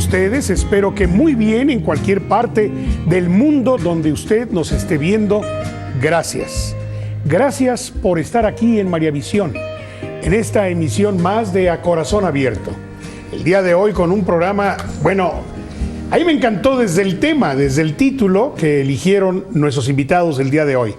ustedes? Espero que muy bien en cualquier parte del mundo donde usted nos esté viendo. Gracias. Gracias por estar aquí en Mariavisión, en esta emisión más de A Corazón Abierto. El día de hoy con un programa, bueno, a mí me encantó desde el tema, desde el título que eligieron nuestros invitados del día de hoy.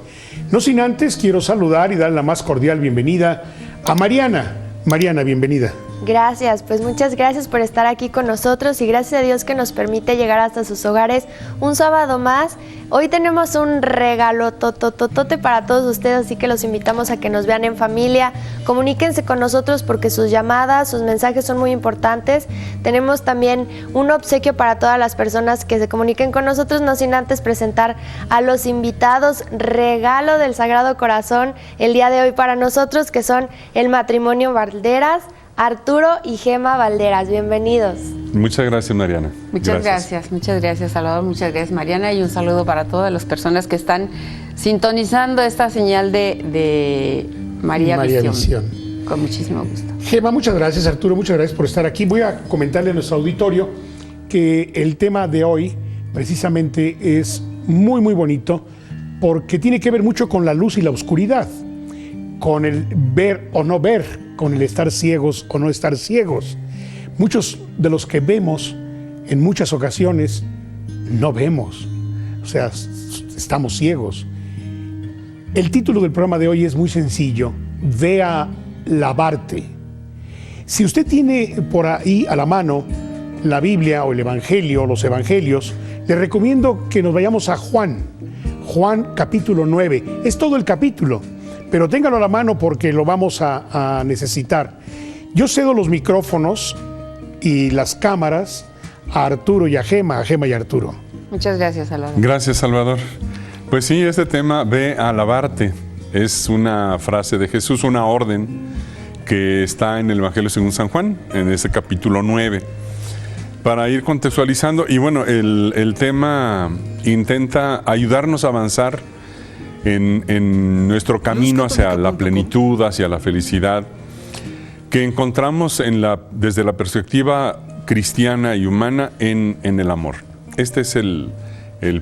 No sin antes, quiero saludar y dar la más cordial bienvenida a Mariana. Mariana, bienvenida. Gracias, pues muchas gracias por estar aquí con nosotros y gracias a Dios que nos permite llegar hasta sus hogares un sábado más. Hoy tenemos un regalo tototote para todos ustedes, así que los invitamos a que nos vean en familia. Comuníquense con nosotros porque sus llamadas, sus mensajes son muy importantes. Tenemos también un obsequio para todas las personas que se comuniquen con nosotros, no sin antes presentar a los invitados. Regalo del Sagrado Corazón el día de hoy para nosotros, que son el matrimonio Valderas, Arturo y Gema Valderas. Bienvenidos. Muchas gracias, Mariana. Muchas gracias, Salvador. Muchas gracias, Mariana. Y un saludo para todas las personas que están sintonizando esta señal de Mariavisión. Con muchísimo gusto. Gema, muchas gracias. Arturo, muchas gracias por estar aquí. Voy a comentarle a nuestro auditorio que el tema de hoy precisamente es muy, muy bonito porque tiene que ver mucho con la luz y la oscuridad, con el ver o no ver, con el estar ciegos o no estar ciegos. Muchos de los que vemos en muchas ocasiones no vemos, o sea, estamos ciegos. El título del programa de hoy es muy sencillo: Ve a lavarte. Si usted tiene por ahí a la mano la Biblia o el Evangelio o los Evangelios, le recomiendo que nos vayamos a Juan capítulo 9. Es todo el capítulo, pero téngalo a la mano porque lo vamos a necesitar. Yo cedo los micrófonos y las cámaras a Arturo y a Gema y Arturo. Muchas gracias, Salvador. Gracias, Salvador. Pues sí, este tema, ve a lavarte, es una frase de Jesús, una orden que está en el Evangelio según San Juan, en ese capítulo 9. Para ir contextualizando, y bueno, el tema intenta ayudarnos a avanzar en nuestro camino hacia la plenitud, hacia la felicidad, que encontramos desde la perspectiva cristiana y humana en el amor. Este es el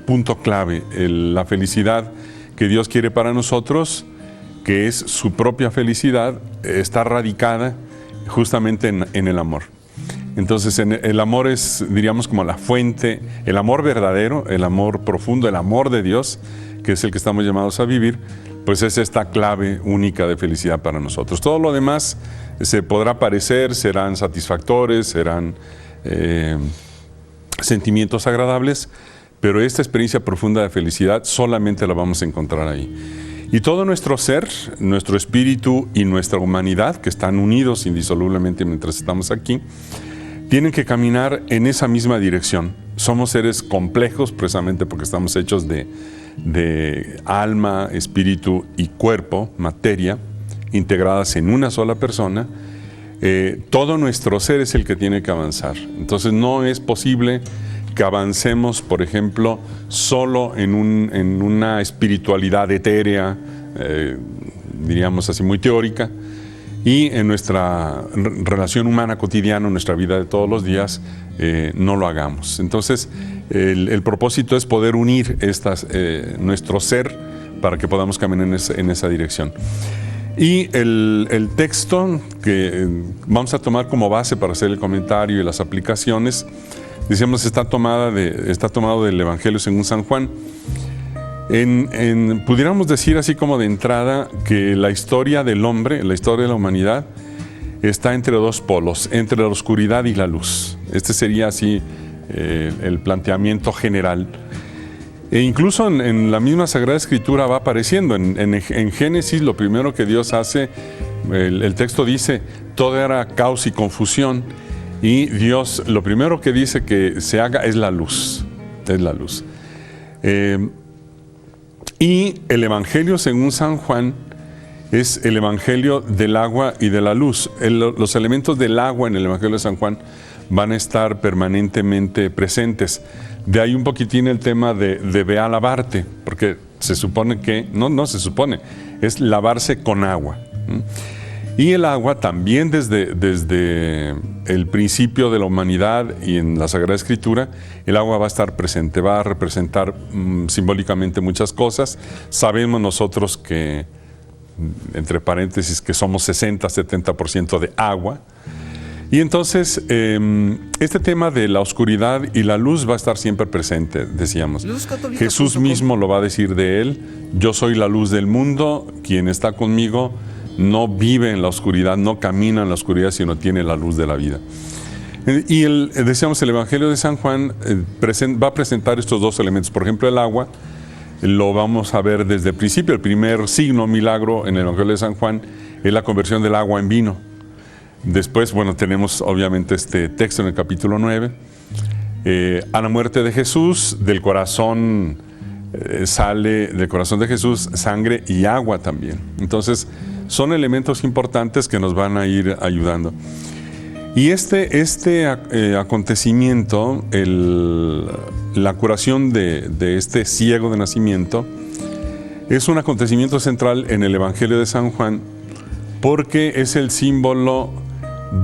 punto clave, la felicidad que Dios quiere para nosotros, que es su propia felicidad, está radicada justamente en el amor. Entonces, el amor es, diríamos, como la fuente, el amor verdadero, el amor profundo, el amor de Dios, que es el que estamos llamados a vivir, pues es esta clave única de felicidad para nosotros. Todo lo demás se podrá parecer, serán satisfactores, serán sentimientos agradables, pero esta experiencia profunda de felicidad solamente la vamos a encontrar ahí. Y todo nuestro ser, nuestro espíritu y nuestra humanidad, que están unidos indisolublemente mientras estamos aquí, tienen que caminar en esa misma dirección. Somos seres complejos precisamente porque estamos hechos de alma, espíritu y cuerpo, materia, integradas en una sola persona. Todo nuestro ser es el que tiene que avanzar. Entonces no es posible que avancemos, por ejemplo, solo en una espiritualidad etérea, diríamos así, muy teórica, y en nuestra relación humana cotidiana, en nuestra vida de todos los días, no lo hagamos. Entonces, el propósito es poder unir nuestro ser para que podamos caminar en esa dirección. Y el texto que vamos a tomar como base para hacer el comentario y las aplicaciones, decíamos, está tomado del Evangelio según San Juan. Pudiéramos decir así como de entrada que la historia del hombre, la historia de la humanidad, está entre dos polos, entre la oscuridad y la luz. Este sería así el planteamiento general. E incluso en la misma Sagrada Escritura va apareciendo. En Génesis, lo primero que Dios hace, el texto dice, todo era caos y confusión. Y Dios, lo primero que dice que se haga es la luz. Es la luz. Y el Evangelio según San Juan es el Evangelio del agua y de la luz. Los elementos del agua en el Evangelio de San Juan van a estar permanentemente presentes. De ahí un poquitín el tema de ve a lavarte, porque se supone que, no se supone, es lavarse con agua. Y el agua también desde el principio de la humanidad y en la Sagrada Escritura, el agua va a estar presente, va a representar simbólicamente muchas cosas. Sabemos nosotros que, entre paréntesis, que somos 60-70% de agua. Y entonces, este tema de la oscuridad y la luz va a estar siempre presente, decíamos. Jesús mismo lo va a decir de él: yo soy la luz del mundo, quien está conmigo no vive en la oscuridad, no camina en la oscuridad, sino tiene la luz de la vida. Y decíamos, el Evangelio de San Juan va a presentar estos dos elementos. Por ejemplo, el agua, lo vamos a ver desde el principio. El primer signo, milagro en el Evangelio de San Juan es la conversión del agua en vino. Después, bueno, tenemos obviamente este texto en el capítulo 9. A la muerte de Jesús, del corazón sale, del corazón de Jesús, sangre y agua también. Entonces, son elementos importantes que nos van a ir ayudando. Y este acontecimiento, la curación de este ciego de nacimiento, es un acontecimiento central en el Evangelio de San Juan, porque es el símbolo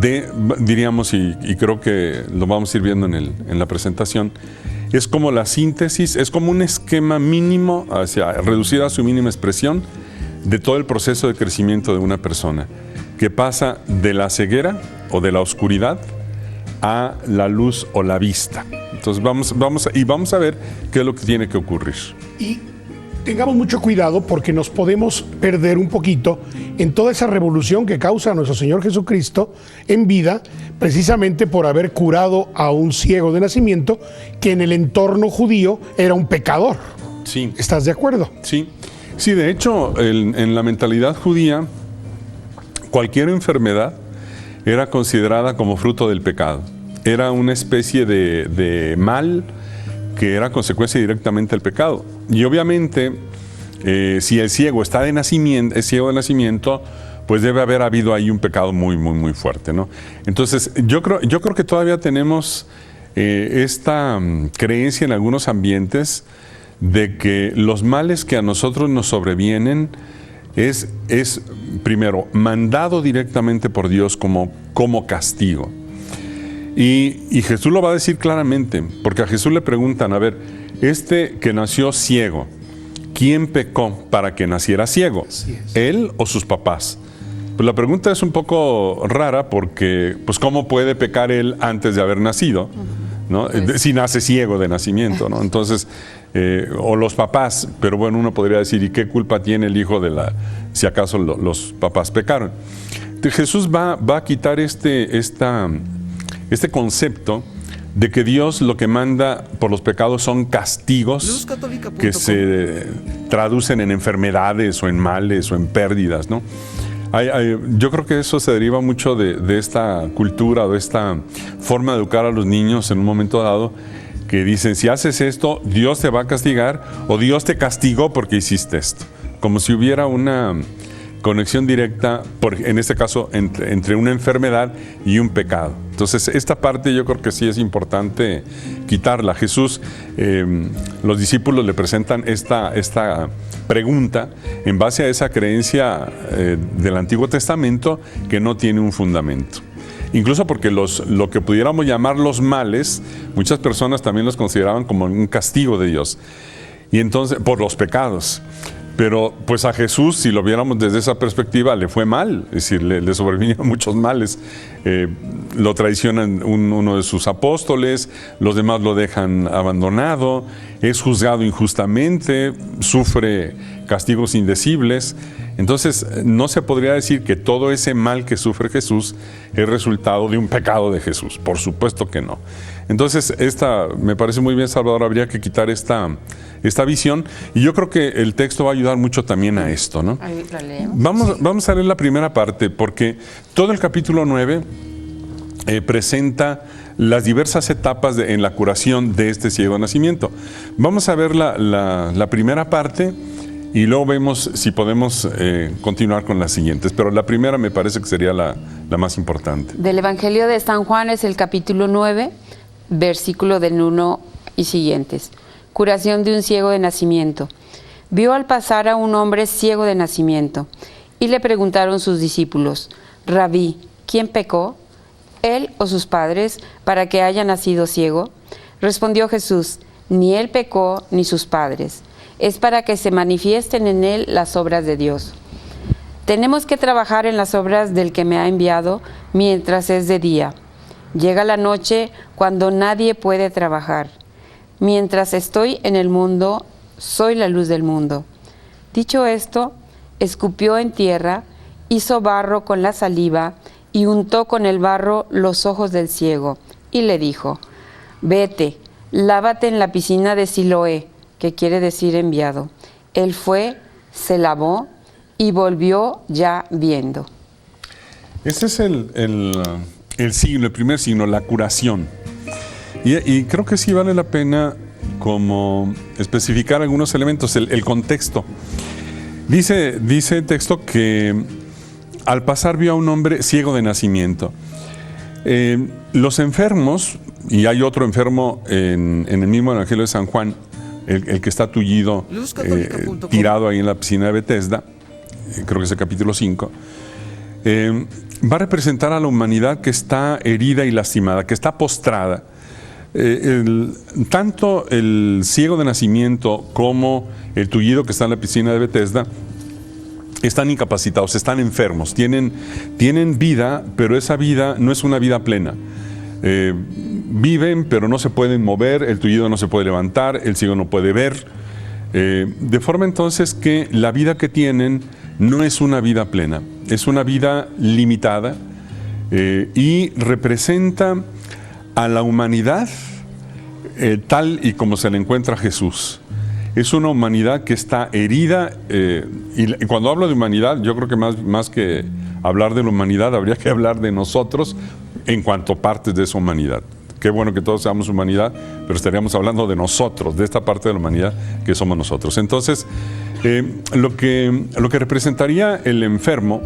de, diríamos, y creo que lo vamos a ir viendo en la presentación, es como la síntesis, es como un esquema mínimo, reducido a su mínima expresión, de todo el proceso de crecimiento de una persona, que pasa de la ceguera o de la oscuridad a la luz o la vista. Entonces vamos a ver qué es lo que tiene que ocurrir. Y tengamos mucho cuidado, porque nos podemos perder un poquito en toda esa revolución que causa nuestro Señor Jesucristo en vida, precisamente por haber curado a un ciego de nacimiento que en el entorno judío era un pecador. Sí. ¿Estás de acuerdo? Sí. Sí, de hecho, en la mentalidad judía, cualquier enfermedad era considerada como fruto del pecado. Era una especie de mal que era consecuencia directamente del pecado. Y obviamente, si el ciego es ciego de nacimiento, pues debe haber habido ahí un pecado muy, muy, muy fuerte, ¿no? Entonces, yo creo que todavía tenemos esta creencia en algunos ambientes de que los males que a nosotros nos sobrevienen es primero mandado directamente por Dios como castigo. Y Jesús lo va a decir claramente, porque a Jesús le preguntan, a ver, este que nació ciego, ¿quién pecó para que naciera ciego? ¿Él o sus papás? Pues la pregunta es un poco rara, porque pues ¿cómo puede pecar él antes de haber nacido? ¿No? Si nace ciego de nacimiento, ¿no? Entonces, o los papás, pero bueno, uno podría decir, ¿y qué culpa tiene el hijo si acaso los papás pecaron? Entonces, Jesús va a quitar este concepto de que Dios lo que manda por los pecados son castigos que se traducen en enfermedades o en males o en pérdidas, ¿no? Yo creo que eso se deriva mucho de esta cultura, de esta forma de educar a los niños en un momento dado, que dicen, si haces esto, Dios te va a castigar, o Dios te castigó porque hiciste esto. Como si hubiera una conexión directa, en este caso, entre una enfermedad y un pecado. Entonces, esta parte yo creo que sí es importante quitarla. Jesús, los discípulos le presentan esta pregunta en base a esa creencia del Antiguo Testamento que no tiene un fundamento. Incluso porque lo que pudiéramos llamar los males, muchas personas también los consideraban como un castigo de Dios, y entonces por los pecados. Pero pues a Jesús, si lo viéramos desde esa perspectiva, le fue mal, es decir, le sobrevinieron muchos males. Lo traicionan uno de sus apóstoles, los demás lo dejan abandonado, es juzgado injustamente, sufre castigos indecibles. Entonces, no se podría decir que todo ese mal que sufre Jesús es resultado de un pecado de Jesús. Por supuesto que no. Entonces, me parece muy bien, Salvador, habría que quitar esta visión, y yo creo que el texto va a ayudar mucho también a esto, ¿no? Vamos a leer la primera parte, porque todo el capítulo 9 presenta las diversas etapas en la curación de este ciego de nacimiento. Vamos a ver la primera parte, y luego vemos si podemos continuar con las siguientes, pero la primera me parece que sería la más importante. Del Evangelio de San Juan es el capítulo 9, versículo del 1 y siguientes. Curación de un ciego de nacimiento. Vio al pasar a un hombre ciego de nacimiento, y le preguntaron sus discípulos, Rabí, ¿quién pecó, él o sus padres, para que haya nacido ciego? Respondió Jesús, ni él pecó ni sus padres. Es para que se manifiesten en él las obras de Dios. Tenemos que trabajar en las obras del que me ha enviado mientras es de día. Llega la noche cuando nadie puede trabajar. Mientras estoy en el mundo, soy la luz del mundo. Dicho esto, escupió en tierra, hizo barro con la saliva y untó con el barro los ojos del ciego. Y le dijo, vete, lávate en la piscina de Siloé, que quiere decir enviado. Él fue, se lavó y volvió ya viendo. Ese es el signo, el primer signo, la curación. Y creo que sí vale la pena como especificar algunos elementos, el contexto. Dice el texto que al pasar vio a un hombre ciego de nacimiento. Los enfermos, y hay otro enfermo en el mismo Evangelio de San Juan, el que está tullido, tirado ahí en la piscina de Betesda, creo que es el capítulo 5, va a representar a la humanidad que está herida y lastimada, que está postrada. Tanto el ciego de nacimiento como el tullido que está en la piscina de Betesda están incapacitados, están enfermos, tienen vida, pero esa vida no es una vida plena. Viven, pero no se pueden mover, el tullido no se puede levantar, el ciego no puede ver. De forma entonces que la vida que tienen no es una vida plena, es una vida limitada y representa a la humanidad tal y como se le encuentra a Jesús. Es una humanidad que está herida, y cuando hablo de humanidad, yo creo que más que hablar de la humanidad, habría que hablar de nosotros en cuanto partes de esa humanidad. Qué bueno que todos seamos humanidad, pero estaríamos hablando de nosotros, de esta parte de la humanidad que somos nosotros. Entonces, lo que representaría el enfermo,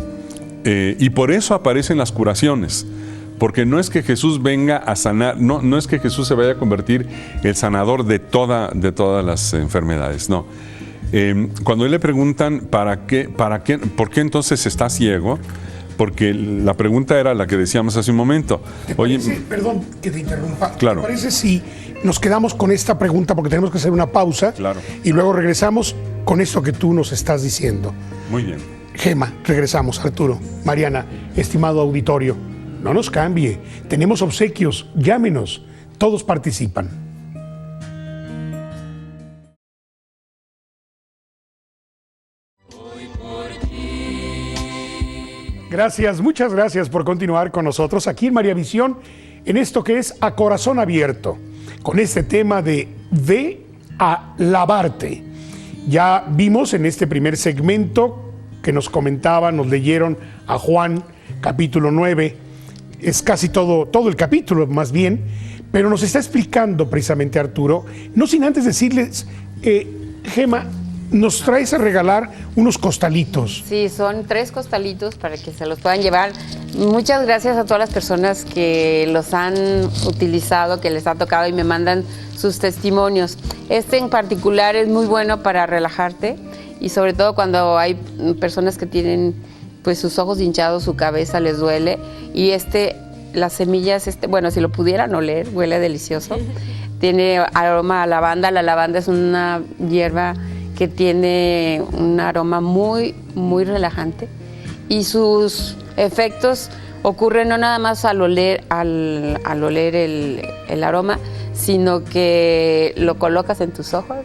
y por eso aparecen las curaciones, porque no es que Jesús venga a sanar, no es que Jesús se vaya a convertir el sanador de todas las enfermedades, no. Cuando le preguntan ¿por qué entonces está ciego? Porque la pregunta era la que decíamos hace un momento. Perdón que te interrumpa. Claro. ¿Te parece si nos quedamos con esta pregunta porque tenemos que hacer una pausa? Claro. Y luego regresamos con esto que tú nos estás diciendo. Muy bien. Gema, regresamos. Arturo, Mariana, estimado auditorio, no nos cambie. Tenemos obsequios, llámenos. Todos participan. Gracias, muchas gracias por continuar con nosotros aquí en María Visión, en esto que es A Corazón Abierto, con este tema de Ve a lavarte. Ya vimos en este primer segmento que nos comentaban, nos leyeron a Juan, capítulo 9, es casi todo el capítulo más bien, pero nos está explicando precisamente Arturo, no sin antes decirles, Gema, nos traes a regalar unos costalitos. Sí, son 3 costalitos para que se los puedan llevar. Muchas gracias a todas las personas que los han utilizado, que les ha tocado y me mandan sus testimonios. Este en particular es muy bueno para relajarte y sobre todo cuando hay personas que tienen pues sus ojos hinchados, su cabeza les duele y las semillas, bueno, si lo pudieran oler, huele delicioso. Tiene aroma a lavanda. La lavanda es una hierba que tiene un aroma muy, muy relajante y sus efectos ocurren no nada más al oler el aroma, sino que lo colocas en tus ojos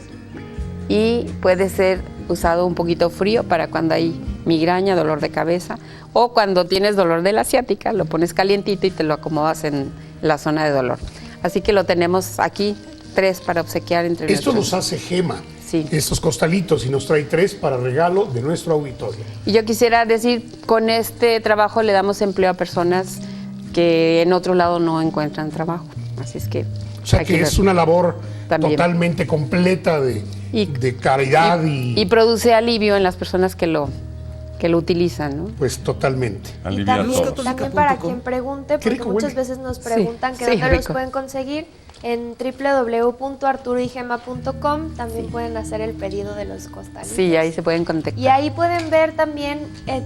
y puede ser usado un poquito frío para cuando hay migraña, dolor de cabeza o cuando tienes dolor de la ciática, lo pones calientito y te lo acomodas en la zona de dolor. Así que lo tenemos aquí, 3 para obsequiar entre nosotros. Esto nos hace Gema. Sí. Estos costalitos y nos trae 3 para regalo de nuestro auditorio. Y yo quisiera decir, con este trabajo le damos empleo a personas que en otro lado no encuentran trabajo. Así es que... O sea que es una labor también totalmente completa de caridad y produce alivio en las personas que lo utilizan, ¿no? Pues totalmente. Alivia a todos. También para quien pregunte, porque muchas veces nos preguntan que dónde los pueden conseguir. en www.arturoygema.com. También pueden hacer el pedido de los costalitos. Sí, ahí se pueden contactar. Y ahí pueden ver también,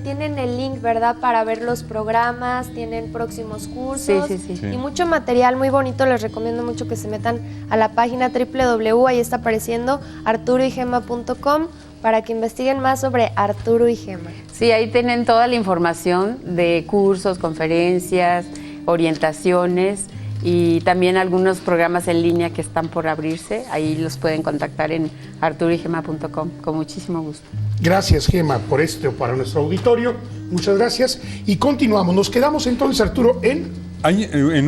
tienen el link, ¿verdad? Para ver los programas, tienen próximos cursos. Sí. Y mucho material muy bonito. Les recomiendo mucho que se metan a la página www, ahí está apareciendo, arturoygema.com, para que investiguen más sobre Arturo y Gema. Sí, ahí tienen toda la información de cursos, conferencias, orientaciones y también algunos programas en línea que están por abrirse. Ahí los pueden contactar en arturoygema.com, con muchísimo gusto. Gracias, Gema, por esto para nuestro auditorio. Muchas gracias. Y continuamos. Nos quedamos entonces, Arturo, en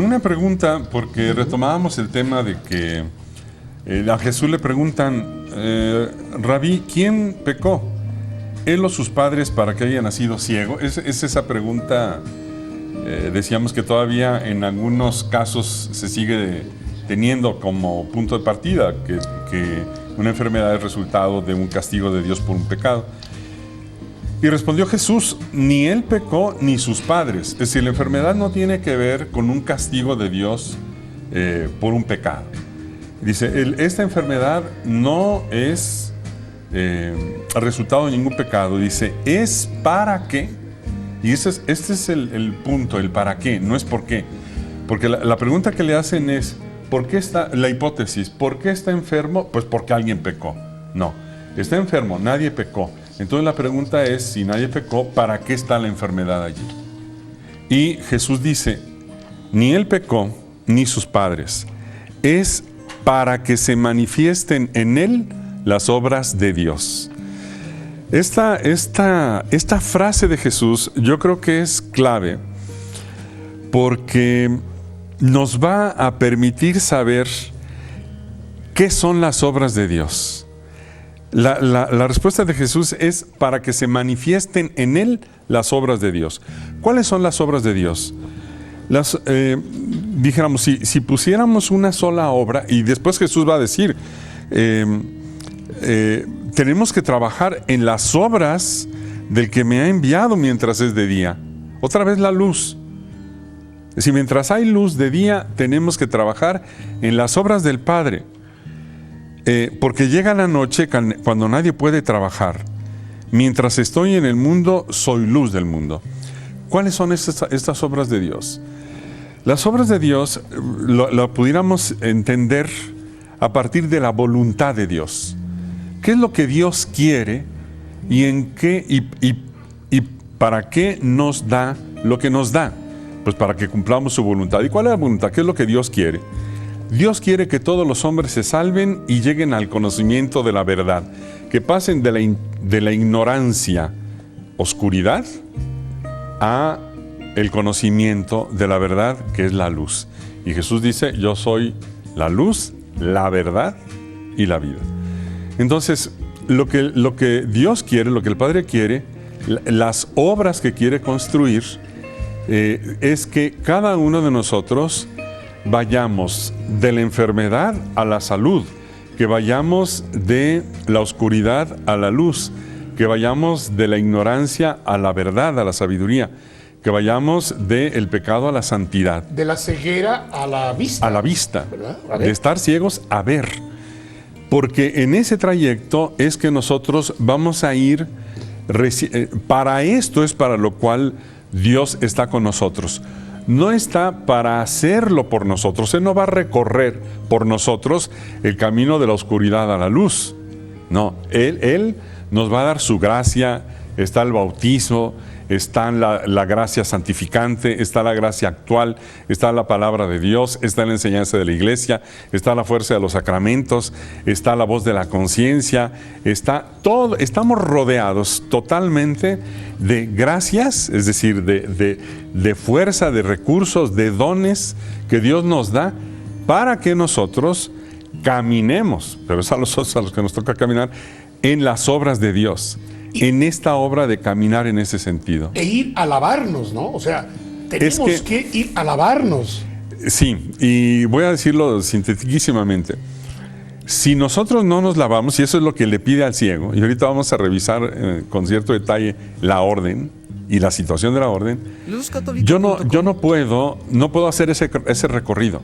una pregunta, porque retomábamos el tema de que a Jesús le preguntan, Rabí, ¿quién pecó? ¿Él o sus padres para que haya nacido ciego? Es esa pregunta. Decíamos que todavía en algunos casos se sigue teniendo como punto de partida que una enfermedad es resultado de un castigo de Dios por un pecado. Y respondió Jesús, ni él pecó ni sus padres. Es decir, la enfermedad no tiene que ver con un castigo de Dios por un pecado. Dice, esta enfermedad no es resultado de ningún pecado. Dice, es para qué. Y este es el punto, el para qué, no es por qué. Porque la pregunta que le hacen es, ¿por qué está, la hipótesis, ¿por qué está enfermo? Pues porque alguien pecó. No, está enfermo, nadie pecó. Entonces la pregunta es, si nadie pecó, ¿para qué está la enfermedad allí? Y Jesús dice, ni él pecó, ni sus padres. Es para que se manifiesten en él las obras de Dios. Esta frase de Jesús yo creo que es clave porque nos va a permitir saber qué son las obras de Dios. La respuesta de Jesús es para que se manifiesten en él las obras de Dios. ¿Cuáles son las obras de Dios? Dijéramos, si pusiéramos una sola obra, y después Jesús va a decir, tenemos que trabajar en las obras del que me ha enviado mientras es de día. Otra vez la luz. Es decir, mientras hay luz de día, tenemos que trabajar en las obras del Padre. Porque llega la noche cuando nadie puede trabajar. Mientras estoy en el mundo, soy luz del mundo. ¿Cuáles son estas obras de Dios? Las obras de Dios lo pudiéramos entender a partir de la voluntad de Dios. ¿Qué es lo que Dios quiere y en qué y para qué nos da lo que nos da? Pues para que cumplamos su voluntad. ¿Y cuál es la voluntad? ¿Qué es lo que Dios quiere? Dios quiere que todos los hombres se salven y lleguen al conocimiento de la verdad, que pasen de la ignorancia, oscuridad, a el conocimiento de la verdad, que es la luz. Y Jesús dice, yo soy la luz, la verdad y la vida. Entonces, lo que Dios quiere, lo que el Padre quiere, las obras que quiere construir, es que cada uno de nosotros vayamos de la enfermedad a la salud, que vayamos de la oscuridad a la luz, que vayamos de la ignorancia a la verdad, a la sabiduría, que vayamos del pecado a la santidad. De la ceguera a la vista. A la vista, de estar ciegos a ver. Porque en ese trayecto es que nosotros vamos a ir, para esto es para lo cual Dios está con nosotros. No está para hacerlo por nosotros. Él no va a recorrer por nosotros el camino de la oscuridad a la luz. No, Él nos va a dar su gracia. Está el bautismo, está la gracia santificante, está la gracia actual, está la palabra de Dios, está la enseñanza de la iglesia, está la fuerza de los sacramentos, está la voz de la conciencia, está todo. Estamos rodeados totalmente de gracias, es decir, de fuerza, de recursos, de dones que Dios nos da para que nosotros caminemos, pero es a los que nos toca caminar en las obras de Dios. En esta obra de caminar en ese sentido. E ir a lavarnos, ¿no? O sea, tenemos que ir a lavarnos. Sí, y voy a decirlo sintetísimamente. Si nosotros no nos lavamos, y eso es lo que le pide al ciego, y ahorita vamos a revisar con cierto detalle la orden y la situación de la orden, yo no puedo hacer ese recorrido.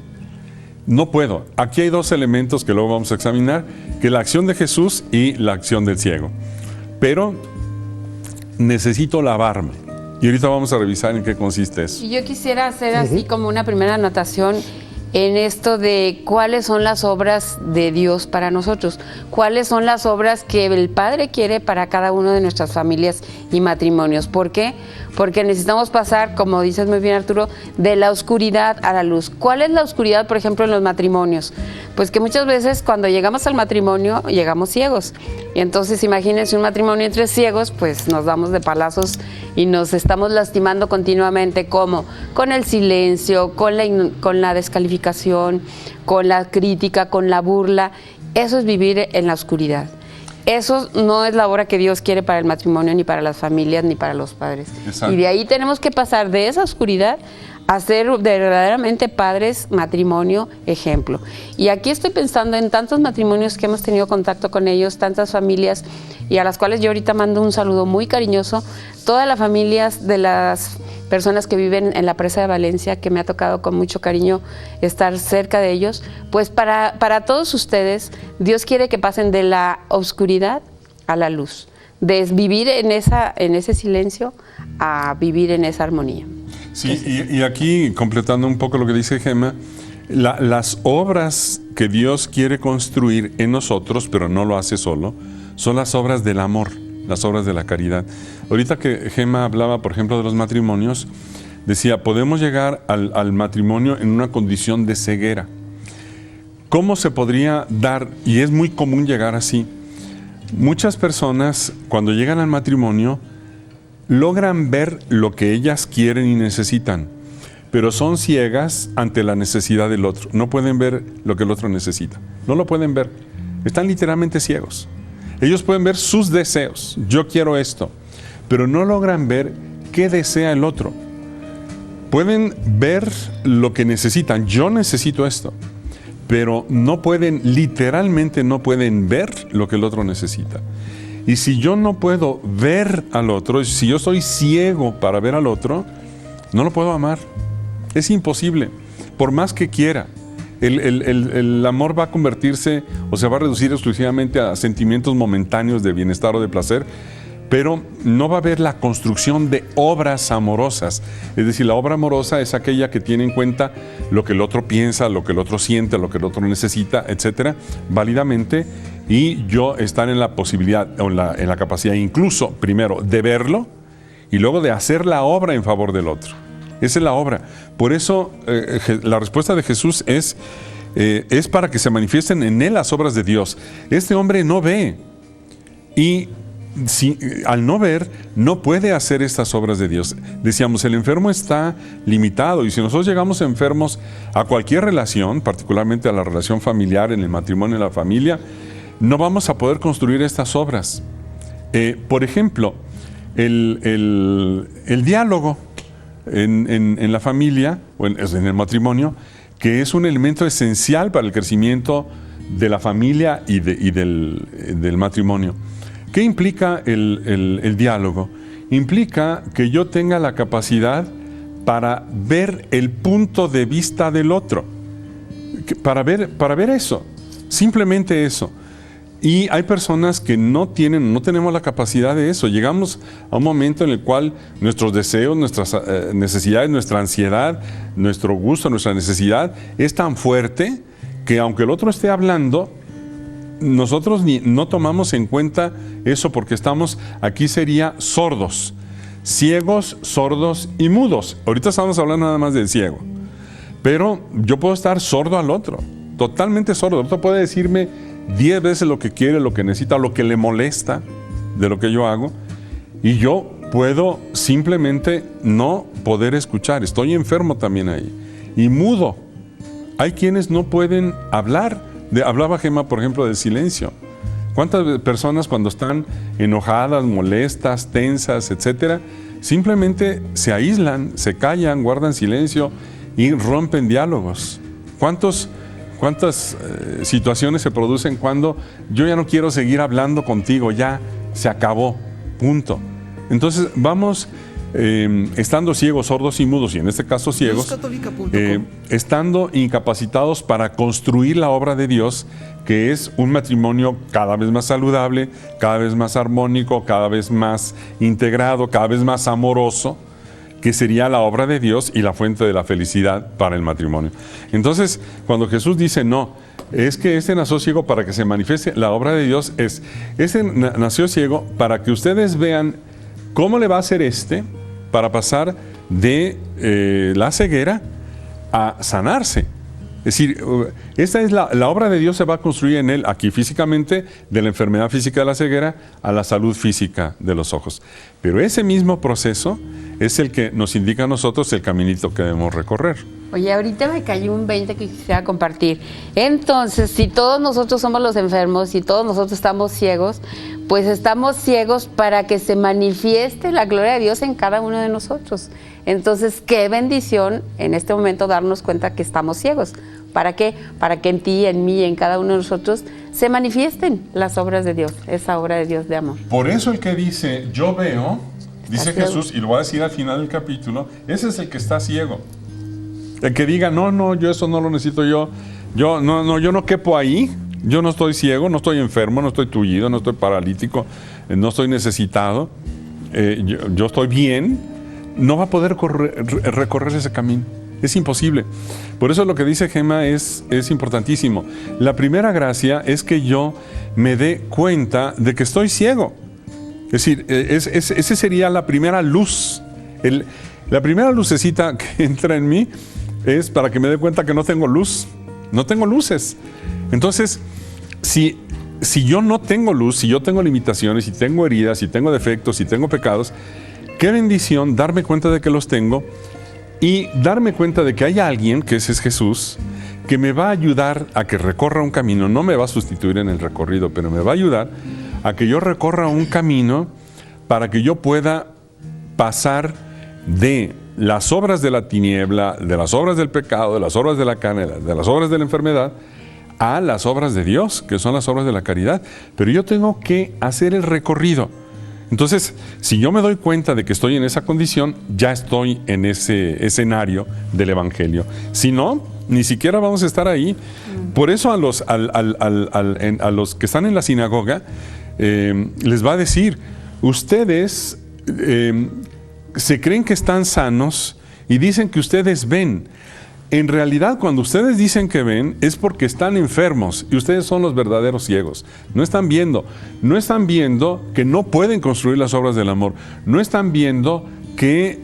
No puedo. Aquí hay dos elementos que luego vamos a examinar, que es la acción de Jesús y la acción del ciego. Pero necesito lavarme. Y ahorita vamos a revisar en qué consiste eso. Y yo quisiera hacer así como una primera anotación en esto de cuáles son las obras de Dios para nosotros, cuáles son las obras que el Padre quiere para cada una de nuestras familias y matrimonios. ¿Por qué? Porque necesitamos pasar, como dices muy bien Arturo, de la oscuridad a la luz. ¿Cuál es la oscuridad, por ejemplo, en los matrimonios? Pues que muchas veces cuando llegamos al matrimonio, llegamos ciegos. Y entonces imagínense un matrimonio entre ciegos, pues nos damos de palazos y nos estamos lastimando continuamente. ¿Cómo? Con el silencio, con la descalificación, con la crítica, con la burla. Eso es vivir en la oscuridad. Eso no es la obra que Dios quiere para el matrimonio, ni para las familias, ni para los padres. Exacto. Y de ahí tenemos que pasar de esa oscuridad a ser verdaderamente padres, matrimonio, ejemplo. Y aquí estoy pensando en tantos matrimonios que hemos tenido contacto con ellos, tantas familias, y a las cuales yo ahorita mando un saludo muy cariñoso, todas las familias de las personas que viven en la Presa de Valencia, que me ha tocado con mucho cariño estar cerca de ellos. Pues para todos ustedes, Dios quiere que pasen de la oscuridad a la luz, de vivir en ese silencio a vivir en esa armonía. Sí, y aquí, completando un poco lo que dice Gema, las obras que Dios quiere construir en nosotros, pero no lo hace solo, son las obras del amor, las obras de la caridad. Ahorita que Gema hablaba, por ejemplo, de los matrimonios, decía, podemos llegar al matrimonio en una condición de ceguera. ¿Cómo se podría dar? Y es muy común llegar así. Muchas personas, cuando llegan al matrimonio, logran ver lo que ellas quieren y necesitan, pero son ciegas ante la necesidad del otro. No pueden ver lo que el otro necesita. No lo pueden ver. Están literalmente ciegos. Ellos pueden ver sus deseos. Yo quiero esto. Pero no logran ver qué desea el otro. Pueden ver lo que necesitan. Yo necesito esto. Pero no pueden, literalmente no pueden ver lo que el otro necesita. Y si yo no puedo ver al otro, si yo soy ciego para ver al otro, no lo puedo amar. Es imposible, por más que quiera. El amor va a convertirse o se va a reducir exclusivamente a sentimientos momentáneos de bienestar o de placer, pero no va a haber la construcción de obras amorosas. Es decir, la obra amorosa es aquella que tiene en cuenta lo que el otro piensa, lo que el otro siente, lo que el otro necesita, etcétera, válidamente, y yo estar en la posibilidad o en la capacidad incluso, primero, de verlo y luego de hacer la obra en favor del otro. Esa es la obra. Por eso la respuesta de Jesús es para que se manifiesten en él las obras de Dios. Este hombre no ve y al no ver, no puede hacer estas obras de Dios. Decíamos, el enfermo está limitado, y si nosotros llegamos enfermos a cualquier relación, particularmente a la relación familiar, en el matrimonio, en la familia, no vamos a poder construir estas obras. Por ejemplo, el diálogo en la familia, o en el matrimonio, que es un elemento esencial para el crecimiento de la familia y del matrimonio. ¿Qué implica el diálogo? Implica que yo tenga la capacidad para ver el punto de vista del otro, para ver eso, simplemente eso. Y hay personas que no tenemos la capacidad de eso. Llegamos a un momento en el cual nuestros deseos, nuestras necesidades, nuestra ansiedad, nuestro gusto, nuestra necesidad es tan fuerte que aunque el otro esté hablando, nosotros no tomamos en cuenta eso, porque aquí sería sordos, ciegos, sordos y mudos. Ahorita estamos hablando nada más del ciego, pero yo puedo estar sordo al otro, totalmente sordo. El otro puede decirme 10 veces lo que quiere, lo que necesita, lo que le molesta de lo que yo hago, y yo puedo simplemente no poder escuchar. Estoy enfermo también ahí, y mudo. Hay quienes no pueden hablar. Hablaba Gema, por ejemplo, del silencio. ¿Cuántas personas cuando están enojadas, molestas, tensas, etcétera, simplemente se aíslan, se callan, guardan silencio y rompen diálogos? ¿Cuántas situaciones se producen cuando yo ya no quiero seguir hablando contigo, ya se acabó, punto? Entonces vamos estando ciegos, sordos y mudos, y en este caso ciegos, estando incapacitados para construir la obra de Dios, que es un matrimonio cada vez más saludable, cada vez más armónico, cada vez más integrado, cada vez más amoroso, que sería la obra de Dios y la fuente de la felicidad para el matrimonio. Entonces, cuando Jesús dice, no, es que este nació ciego para que se manifieste la obra de Dios, nació ciego para que ustedes vean cómo le va a hacer para pasar de la ceguera a sanarse. Es decir, esta es la obra de Dios, se va a construir en él, aquí físicamente, de la enfermedad física de la ceguera a la salud física de los ojos. Pero ese mismo proceso es el que nos indica a nosotros el caminito que debemos recorrer. Oye, ahorita me cayó un 20 que quisiera compartir. Entonces, si todos nosotros somos los enfermos, si todos nosotros estamos ciegos, pues estamos ciegos para que se manifieste la gloria de Dios en cada uno de nosotros. Entonces, qué bendición en este momento darnos cuenta que estamos ciegos. ¿Para qué? Para que en ti, en mí, en cada uno de nosotros se manifiesten las obras de Dios, esa obra de Dios de amor. Por eso el que dice, yo veo, dice Jesús, y lo voy a decir al final del capítulo, ese es el que está ciego. El que diga, no, yo eso no lo necesito, yo no quepo ahí, yo no estoy ciego, no estoy enfermo, no estoy tullido, no estoy paralítico, no estoy necesitado, yo estoy bien, no va a poder recorrer ese camino. Es imposible. Por eso lo que dice Gema es importantísimo. La primera gracia es que yo me dé cuenta de que estoy ciego. Es decir, esa sería la primera luz. La primera lucecita que entra en mí es para que me dé cuenta que no tengo luz. No tengo luces. Entonces, si yo no tengo luz, si yo tengo limitaciones, si tengo heridas, si tengo defectos, si tengo pecados, qué bendición darme cuenta de que los tengo y darme cuenta de que hay alguien, que ese es Jesús, que me va a ayudar a que recorra un camino. No me va a sustituir en el recorrido, pero me va a ayudar a que yo recorra un camino para que yo pueda pasar de las obras de la tiniebla, de las obras del pecado, de las obras de la carne, de las obras de la enfermedad, a las obras de Dios, que son las obras de la caridad. Pero yo tengo que hacer el recorrido. Entonces, si yo me doy cuenta de que estoy en esa condición, ya estoy en ese escenario del Evangelio. Si no, ni siquiera vamos a estar ahí. Por eso a los que están en la sinagoga, les va a decir, ustedes se creen que están sanos y dicen que ustedes ven. En realidad, cuando ustedes dicen que ven, es porque están enfermos y ustedes son los verdaderos ciegos. No están viendo que no pueden construir las obras del amor. No están viendo que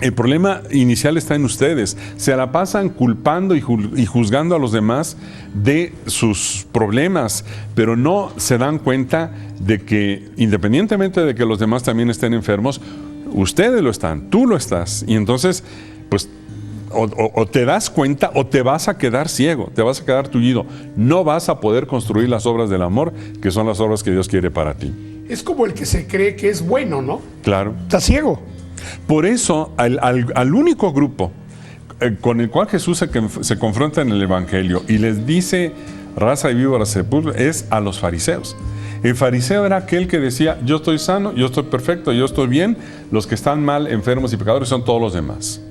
el problema inicial está en ustedes. Se la pasan culpando y juzgando a los demás de sus problemas, pero no se dan cuenta de que, independientemente de que los demás también estén enfermos, ustedes lo están, tú lo estás. Y entonces, pues, o te das cuenta o te vas a quedar ciego, te vas a quedar tullido. No vas a poder construir las obras del amor, que son las obras que Dios quiere para ti. Es como el que se cree que es bueno, ¿no? Claro. Está ciego. Por eso, al único grupo con el cual Jesús se confronta en el Evangelio y les dice, raza y víbora sepulcro, es a los fariseos. El fariseo era aquel que decía, yo estoy sano, yo estoy perfecto, yo estoy bien, los que están mal, enfermos y pecadores son todos los demás.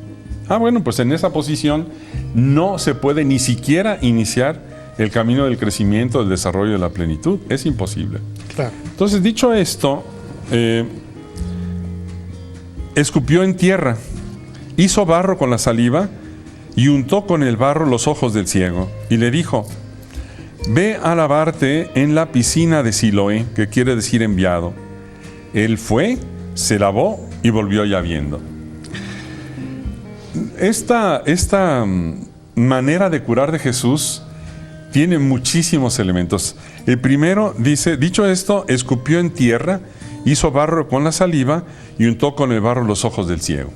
Bueno, pues en esa posición no se puede ni siquiera iniciar el camino del crecimiento, del desarrollo, de la plenitud. Es imposible. Claro. Entonces, dicho esto, escupió en tierra, hizo barro con la saliva y untó con el barro los ojos del ciego y le dijo, ve a lavarte en la piscina de Siloé, que quiere decir enviado. Él fue, se lavó y volvió ya viendo. Esta manera de curar de Jesús tiene muchísimos elementos. El primero dice, dicho esto, escupió en tierra, hizo barro con la saliva y untó con el barro los ojos del ciego.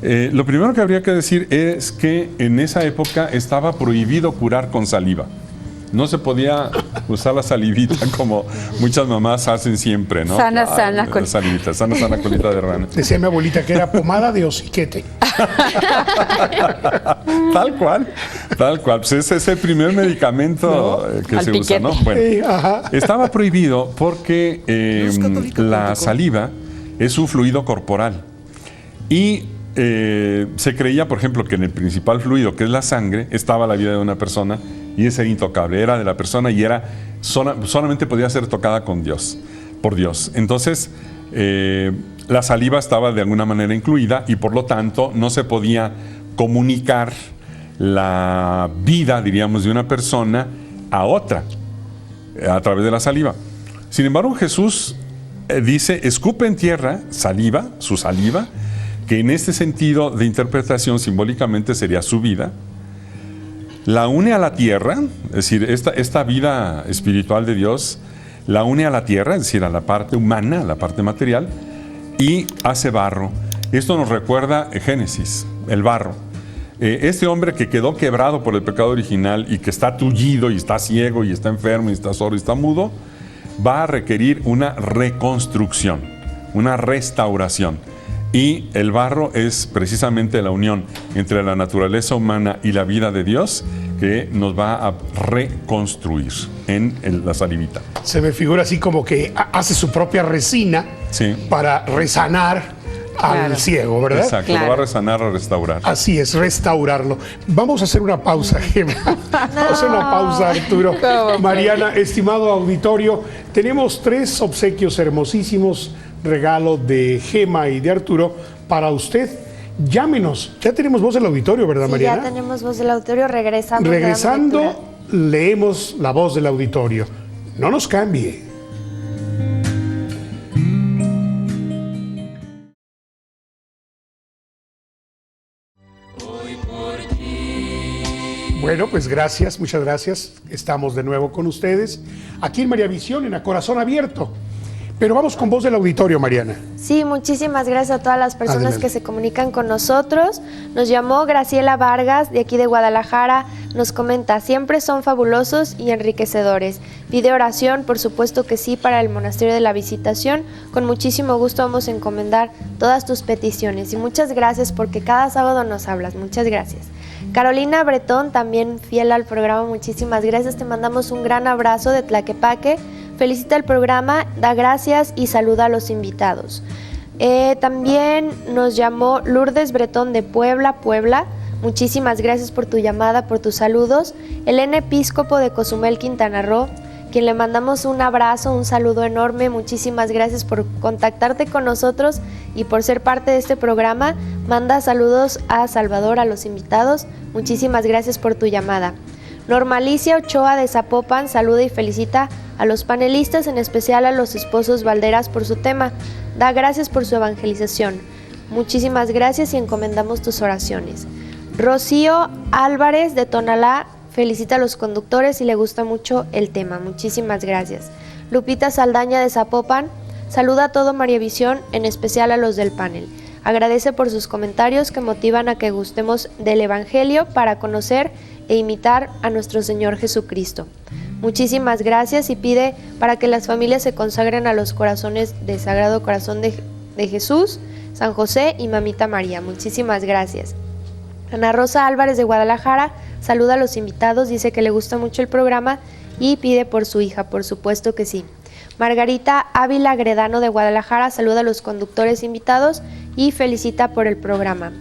Lo primero que habría que decir es que en esa época estaba prohibido curar con saliva. No se podía usar la salivita como muchas mamás hacen siempre, ¿no? Sana salivita, sana colita de rana. Decía mi abuelita que era pomada de hociquete. Tal cual. Pues ese es el primer medicamento que se usa, ¿no? Bueno, estaba prohibido porque la saliva es un fluido corporal. Y se creía, por ejemplo, que en el principal fluido, que es la sangre, estaba la vida de una persona, y ese era intocable, era de la persona y era solamente podía ser tocada por Dios. Entonces, la saliva estaba de alguna manera incluida y por lo tanto no se podía comunicar la vida, diríamos, de una persona a otra a través de la saliva. Sin embargo, Jesús dice, escupe en tierra saliva, su saliva, que en este sentido de interpretación simbólicamente sería su vida, la une a la tierra, es decir, esta vida espiritual de Dios la une a la tierra, es decir, a la parte humana, a la parte material, y hace barro. Esto nos recuerda Génesis, el barro. Este hombre que quedó quebrado por el pecado original y que está tullido y está ciego y está enfermo y está sordo y está mudo, va a requerir una reconstrucción, una restauración. Y el barro es precisamente la unión entre la naturaleza humana y la vida de Dios que nos va a reconstruir en la salivita. Se me figura así como que hace su propia resina para resanar al ciego, ¿verdad? Exacto, lo va a resanar, a restaurar. Así es, restaurarlo. Vamos a hacer una pausa, Gema. Vamos a hacer una pausa, Arturo. Mariana, estimado auditorio, tenemos 3 obsequios hermosísimos, regalo de Gema y de Arturo para usted. Llámenos. Ya tenemos voz del auditorio, ¿verdad, Sí, Mariana? ya tenemos voz del auditorio. Regresando, leemos la voz del auditorio. No nos cambie. Bueno, pues gracias, muchas gracias. Estamos de nuevo con ustedes aquí en María Visión, en A Corazón Abierto. Pero vamos con voz del auditorio, Mariana. Sí, muchísimas gracias a todas las personas Adelante. que se comunican con nosotros. Nos llamó Graciela Vargas, de aquí de Guadalajara. Nos comenta, siempre son fabulosos y enriquecedores. Pide oración, por supuesto que sí, para el Monasterio de la Visitación. Con muchísimo gusto vamos a encomendar todas tus peticiones. Y muchas gracias porque cada sábado nos hablas. Muchas gracias. Carolina Bretón, también fiel al programa, muchísimas gracias. Te mandamos un gran abrazo de Tlaquepaque. Felicita el programa, da gracias y saluda a los invitados. También nos llamó Lourdes Bretón de Puebla. Muchísimas gracias por tu llamada, por tus saludos. Elena Episcopo de Cozumel, Quintana Roo, quien le mandamos un abrazo, un saludo enorme. Muchísimas gracias por contactarte con nosotros y por ser parte de este programa. Manda saludos a Salvador, a los invitados. Muchísimas gracias por tu llamada. Normalicia Ochoa de Zapopan saluda y felicita a los panelistas, en especial a los esposos Valderas por su tema. Da gracias por su evangelización. Muchísimas gracias y encomendamos tus oraciones. Rocío Álvarez de Tonalá felicita a los conductores y le gusta mucho el tema. Muchísimas gracias. Lupita Saldaña de Zapopan saluda a todo María Visión, en especial a los del panel. Agradece por sus comentarios que motivan a que gustemos del Evangelio para conocer e imitar a nuestro Señor Jesucristo. Muchísimas gracias y pide para que las familias se consagren a los corazones del Sagrado Corazón de Jesús, San José y Mamita María. Muchísimas gracias. Ana Rosa Álvarez de Guadalajara saluda a los invitados, dice que le gusta mucho el programa y pide por su hija, por supuesto que sí. Margarita Ávila Gredano de Guadalajara saluda a los conductores invitados y felicita por el programa.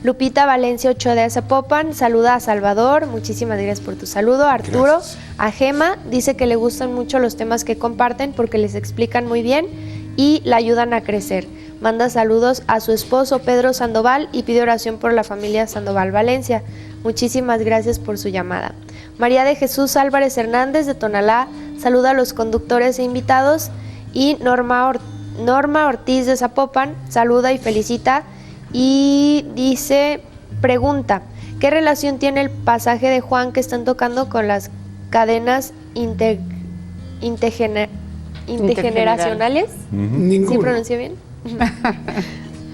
Lupita Valencia Ochoa de Zapopan saluda a Salvador, muchísimas gracias por tu saludo. Arturo, gracias. A Gema, dice que le gustan mucho los temas que comparten porque les explican muy bien y la ayudan a crecer. Manda saludos a su esposo Pedro Sandoval y pide oración por la familia Sandoval Valencia. Muchísimas gracias por su llamada. María de Jesús Álvarez Hernández de Tonalá saluda a los conductores e invitados y Norma Ortiz de Zapopan saluda y felicita. Y dice, pregunta, ¿qué relación tiene el pasaje de Juan que están tocando con las cadenas intergeneracionales? Ninguna. ¿Sí pronuncié bien?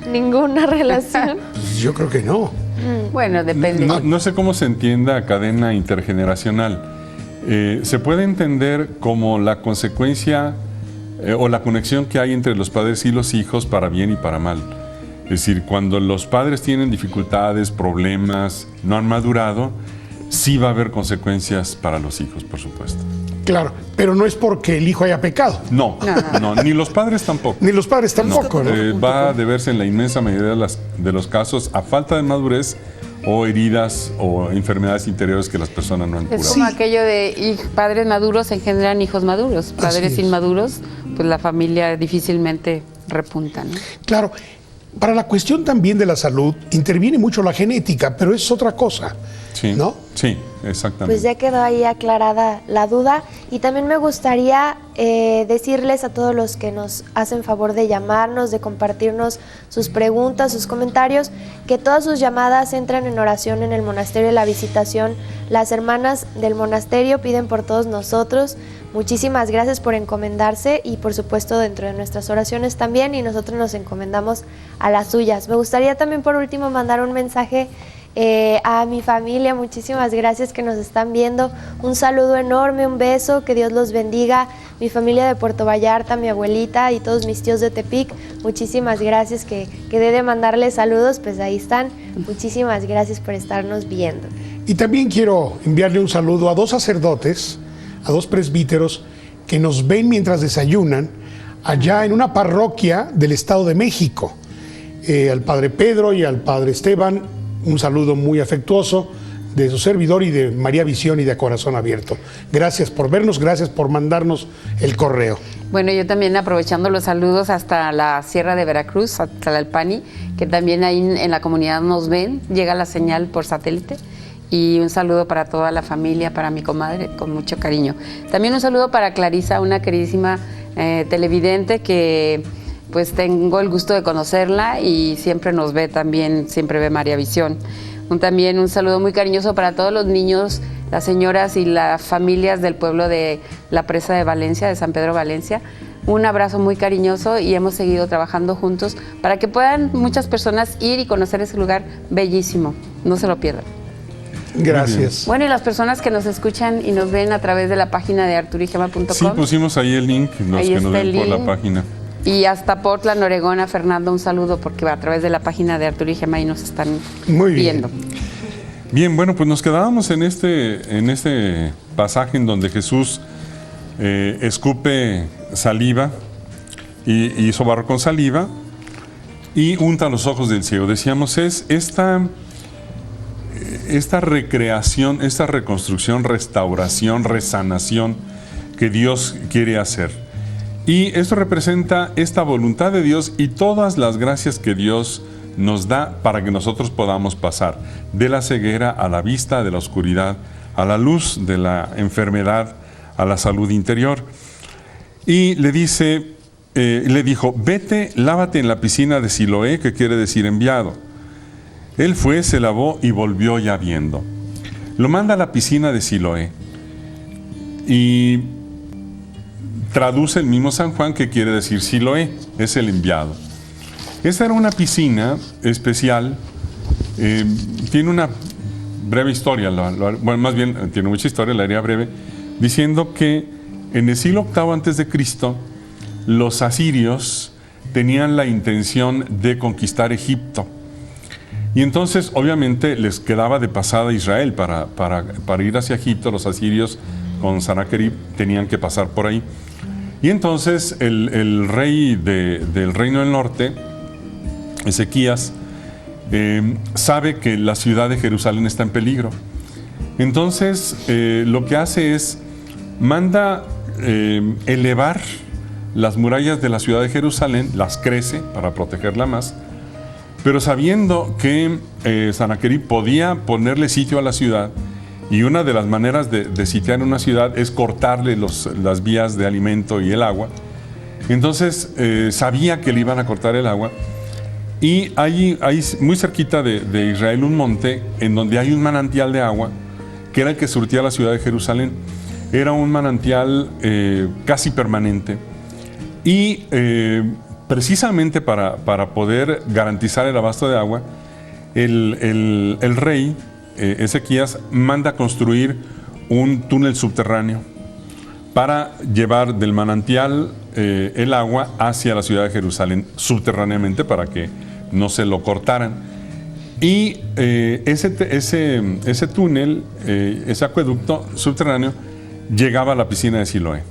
¿Ninguna relación? Pues yo creo que no. Bueno, depende. No sé cómo se entienda cadena intergeneracional. Se puede entender como la consecuencia o la conexión que hay entre los padres y los hijos para bien y para mal. Es decir, cuando los padres tienen dificultades, problemas, no han madurado, sí va a haber consecuencias para los hijos, por supuesto. Claro, pero no es porque el hijo haya pecado. No, ni los padres tampoco. Ni los padres tampoco, ¿no? Va a deberse en la inmensa mayoría de los casos a falta de madurez o heridas o enfermedades interiores que las personas no han curado. Es como aquello de padres maduros engendran hijos maduros. Padres inmaduros, pues la familia difícilmente repunta, ¿no? Claro. Para la cuestión también de la salud, interviene mucho la genética, pero es otra cosa, Sí, ¿no? sí, exactamente. Pues ya quedó ahí aclarada la duda y también me gustaría decirles a todos los que nos hacen favor de llamarnos, de compartirnos sus preguntas, sus comentarios, que todas sus llamadas entran en oración en el Monasterio de la Visitación. Las hermanas del monasterio piden por todos nosotros. Muchísimas gracias por encomendarse y por supuesto dentro de nuestras oraciones también, y nosotros nos encomendamos a las suyas. Me gustaría también por último mandar un mensaje a mi familia. Muchísimas gracias que nos están viendo. Un saludo enorme, un beso, que Dios los bendiga. Mi familia de Puerto Vallarta, mi abuelita y todos mis tíos de Tepic, muchísimas gracias, que quedé de mandarles saludos, pues ahí están. Muchísimas gracias por estarnos viendo. Y también quiero enviarle un saludo a 2 sacerdotes, a 2 presbíteros que nos ven mientras desayunan allá en una parroquia del Estado de México. Al padre Pedro y al padre Esteban, un saludo muy afectuoso de su servidor y de María Visión y de Corazón Abierto. Gracias por vernos, gracias por mandarnos el correo. Bueno, yo también aprovechando los saludos hasta la Sierra de Veracruz, hasta Tlalpan, que también ahí en la comunidad nos ven, llega la señal por satélite. Y un saludo para toda la familia, para mi comadre, con mucho cariño. También un saludo para Clarisa, una queridísima televidente que pues tengo el gusto de conocerla y siempre nos ve también, siempre ve María Visión. También un saludo muy cariñoso para todos los niños, las señoras y las familias del pueblo de la Presa de Valencia, de San Pedro Valencia. Un abrazo muy cariñoso y hemos seguido trabajando juntos para que puedan muchas personas ir y conocer ese lugar bellísimo. No se lo pierdan. Gracias. Bueno, y las personas que nos escuchan y nos ven a través de la página de arturigema.com. Sí, pusimos ahí el link, los ahí que nos ven por la página. Y hasta Portland, Oregón, a Fernando, un saludo, porque a través de la página de Arturo y Gema ahí nos están viendo. Bien, bueno, pues nos quedábamos en este pasaje en donde Jesús escupe saliva y hizo barro con saliva y unta los ojos del ciego. Decíamos, es esta recreación, esta reconstrucción, restauración, resanación que Dios quiere hacer. Y esto representa esta voluntad de Dios y todas las gracias que Dios nos da para que nosotros podamos pasar de la ceguera a la vista, de la oscuridad a la luz, de la enfermedad a la salud interior. Y le dijo, vete, lávate en la piscina de Siloé, que quiere decir enviado. Él fue, se lavó y volvió ya viendo. Lo manda a la piscina de Siloé y traduce el mismo San Juan, que quiere decir Siloé, es el enviado. Esta era una piscina especial, tiene una breve historia, bueno, más bien tiene mucha historia, la haría breve, diciendo que en el siglo VIII antes de Cristo, los asirios tenían la intención de conquistar Egipto. Y entonces, obviamente, les quedaba de pasada a Israel. Para ir hacia Egipto, los asirios con Sanaquerib tenían que pasar por ahí. Y entonces el rey del Reino del Norte, Ezequías, sabe que la ciudad de Jerusalén está en peligro. Entonces, lo que hace es, manda elevar las murallas de la ciudad de Jerusalén, las crece para protegerla más, pero sabiendo que Sanaquerib podía ponerle sitio a la ciudad, y una de las maneras de sitiar una ciudad es cortarle las vías de alimento y el agua. Entonces sabía que le iban a cortar el agua, y hay muy cerquita de Israel un monte en donde hay un manantial de agua que era el que surtía la ciudad de Jerusalén. Era un manantial casi permanente, y precisamente para poder garantizar el abasto de agua, el rey Ezequías manda construir un túnel subterráneo para llevar del manantial el agua hacia la ciudad de Jerusalén subterráneamente, para que no se lo cortaran. Y ese túnel, ese acueducto subterráneo, llegaba a la piscina de Siloé.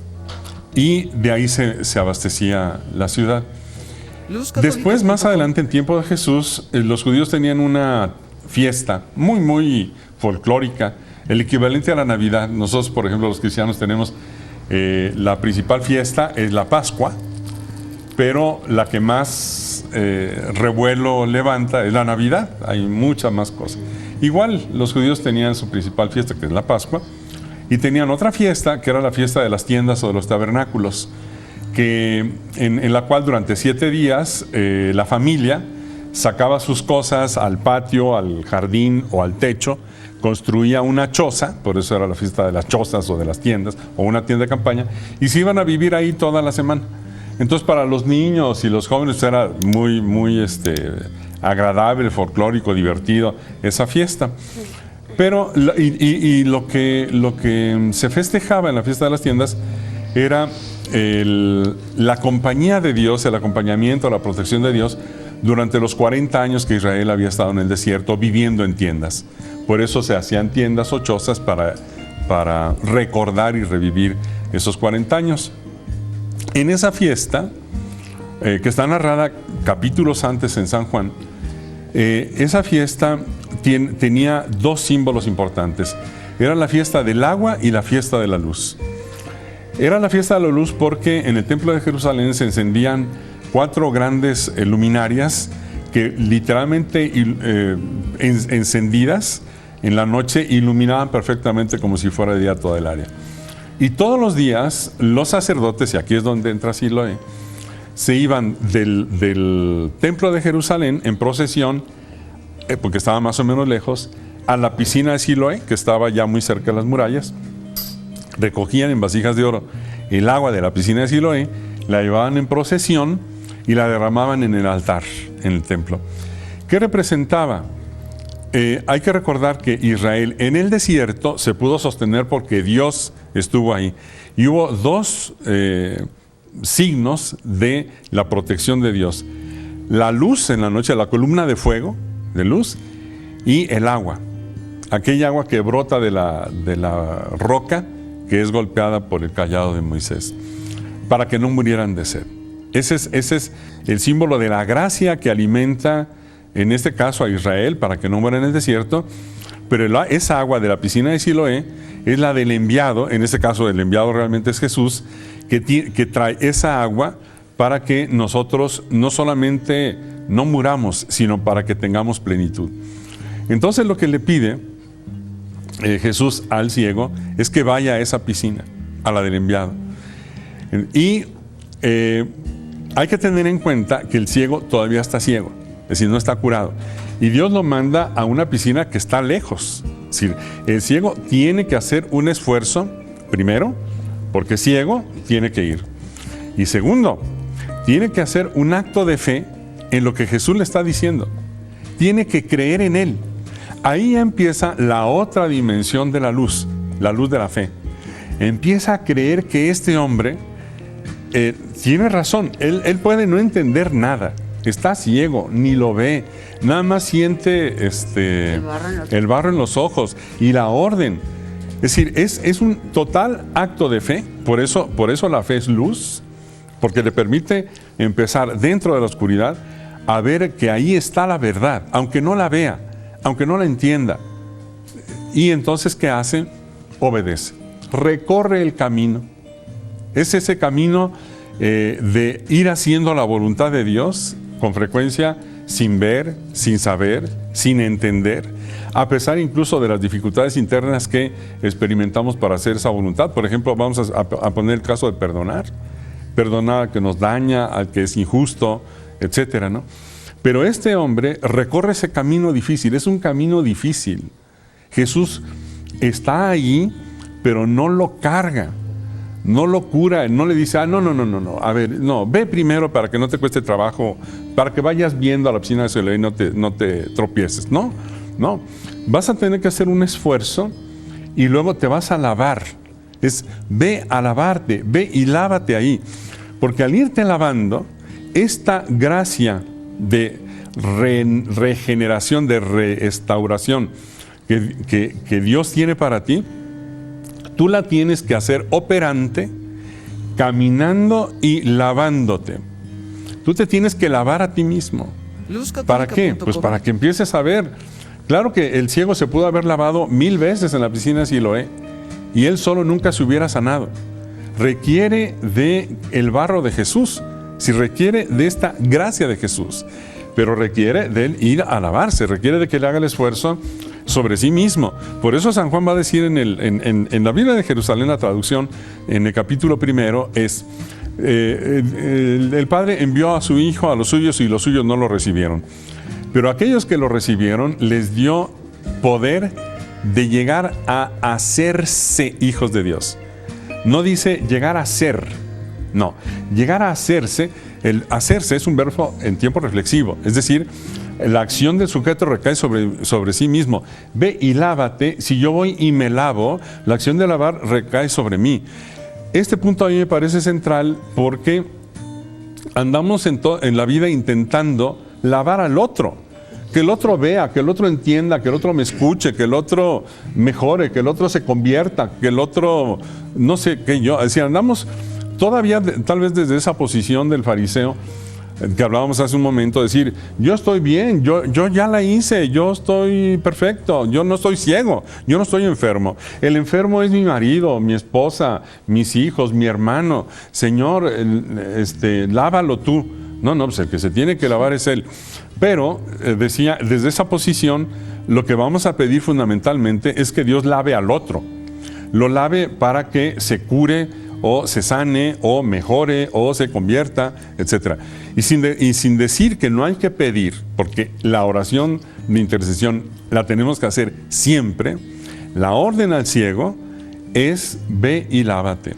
Y de ahí se abastecía la ciudad. Después, más adelante, en tiempo de Jesús, los judíos tenían una fiesta muy, muy folclórica, el equivalente a la Navidad. Nosotros, por ejemplo, los cristianos tenemos la principal fiesta es la Pascua, pero la que más revuelo levanta es la Navidad. Hay muchas más cosas. Igual, los judíos tenían su principal fiesta, que es la Pascua, y tenían otra fiesta, que era la fiesta de las tiendas o de los tabernáculos, en la cual durante 7 días la familia sacaba sus cosas al patio, al jardín o al techo, construía una choza, por eso era la fiesta de las chozas o de las tiendas, o una tienda de campaña, y se iban a vivir ahí toda la semana. Entonces, para los niños y los jóvenes era muy, muy agradable, folclórico, divertido esa fiesta. Pero lo que se festejaba en la fiesta de las tiendas era la compañía de Dios, el acompañamiento, la protección de Dios durante los 40 años que Israel había estado en el desierto viviendo en tiendas. Por eso se hacían tiendas o chozas para recordar y revivir esos 40 años. En esa fiesta, que está narrada capítulos antes en San Juan, esa fiesta tenía 2 símbolos importantes. Era la fiesta del agua y la fiesta de la luz. Era la fiesta de la luz porque en el templo de Jerusalén se encendían 4 grandes luminarias que literalmente encendidas en la noche iluminaban perfectamente como si fuera de día toda el área. Y todos los días los sacerdotes, y aquí es donde entra Siloé, se iban del templo de Jerusalén en procesión, porque estaba más o menos lejos, a la piscina de Siloé, que estaba ya muy cerca de las murallas. Recogían en vasijas de oro el agua de la piscina de Siloé, la llevaban en procesión y la derramaban en el altar, en el templo. ¿Qué representaba? Hay que recordar que Israel en el desierto se pudo sostener porque Dios estuvo ahí. Y hubo 2 signos de la protección de Dios. La luz en la noche, la columna de fuego, de luz, y el agua. Aquella agua que brota de la roca que es golpeada por el cayado de Moisés, para que no murieran de sed. Ese es el símbolo de la gracia que alimenta, en este caso, a Israel, para que no muera en el desierto. Pero esa agua de la piscina de Siloé es la del enviado, en este caso el enviado realmente es Jesús, que trae esa agua para que nosotros no solamente no muramos, sino para que tengamos plenitud. Entonces lo que le pide Jesús al ciego es que vaya a esa piscina, a la del enviado. Y hay que tener en cuenta que el ciego todavía está ciego, es decir, no está curado. Y Dios lo manda a una piscina que está lejos. Es decir, el ciego tiene que hacer un esfuerzo, primero, porque ciego tiene que ir. Y segundo, tiene que hacer un acto de fe en lo que Jesús le está diciendo. Tiene que creer en Él. Ahí empieza la otra dimensión de la luz de la fe. Empieza a creer que este hombre tiene razón. Él puede no entender nada. Está ciego, ni lo ve. Nada más siente el barro en los ojos y la orden. Es decir, es un total acto de fe. Por eso la fe es luz, porque le permite empezar dentro de la oscuridad a ver que ahí está la verdad, aunque no la vea, aunque no la entienda. Y entonces, ¿qué hace? Obedece. Recorre el camino. Es ese camino de ir haciendo la voluntad de Dios con frecuencia, sin ver, sin saber, sin entender, a pesar incluso de las dificultades internas que experimentamos para hacer esa voluntad. Por ejemplo, vamos a poner el caso de perdonar al que nos daña, al que es injusto, etcétera, ¿no? Pero este hombre recorre ese camino difícil, es un camino difícil. Jesús está ahí, pero no lo carga, no lo cura, no le dice, no, a ver, no, ve primero para que no te cueste trabajo, para que vayas viendo a la piscina de Siloé y no te tropieces. No, vas a tener que hacer un esfuerzo y luego te vas a lavar. Ve a lavarte, ve y lávate ahí. Porque al irte lavando, esta gracia de regeneración, de restauración que Dios tiene para ti, tú la tienes que hacer operante, caminando y lavándote. Tú te tienes que lavar a ti mismo. ¿Para qué? Pues para que empieces a ver. Claro que el ciego se pudo haber lavado 1000 veces en la piscina de Siloé y él solo nunca se hubiera sanado. Requiere de el barro de Jesús, si requiere de esta gracia de Jesús, pero requiere de él ir a lavarse, requiere de que le haga el esfuerzo sobre sí mismo. Por eso San Juan va a decir en la Biblia de Jerusalén, la traducción, en el capítulo 1, es el Padre envió a su Hijo a los suyos y los suyos no lo recibieron. Pero aquellos que lo recibieron les dio poder de llegar a hacerse hijos de Dios. No dice llegar a ser, no, llegar a hacerse. El hacerse es un verbo en tiempo reflexivo, es decir, la acción del sujeto recae sobre sí mismo. Ve y lávate. Si yo voy y me lavo, la acción de lavar recae sobre mí. Este punto a mí me parece central porque andamos en la vida intentando lavar al otro. Que el otro vea, que el otro entienda, que el otro me escuche, que el otro mejore, que el otro se convierta, que el otro, no sé qué yo. Es decir, andamos todavía tal vez desde esa posición del fariseo que hablábamos hace un momento, decir, yo estoy bien, yo ya la hice, yo estoy perfecto, yo no estoy ciego, yo no estoy enfermo. El enfermo es mi marido, mi esposa, mis hijos, mi hermano. Señor, lávalo tú. No, pues el que se tiene que lavar es él. Pero, decía, desde esa posición, lo que vamos a pedir fundamentalmente es que Dios lave al otro. Lo lave para que se cure, o se sane, o mejore, o se convierta, etc. Y sin decir que no hay que pedir, porque la oración de intercesión la tenemos que hacer siempre, la orden al ciego es ve y lávate.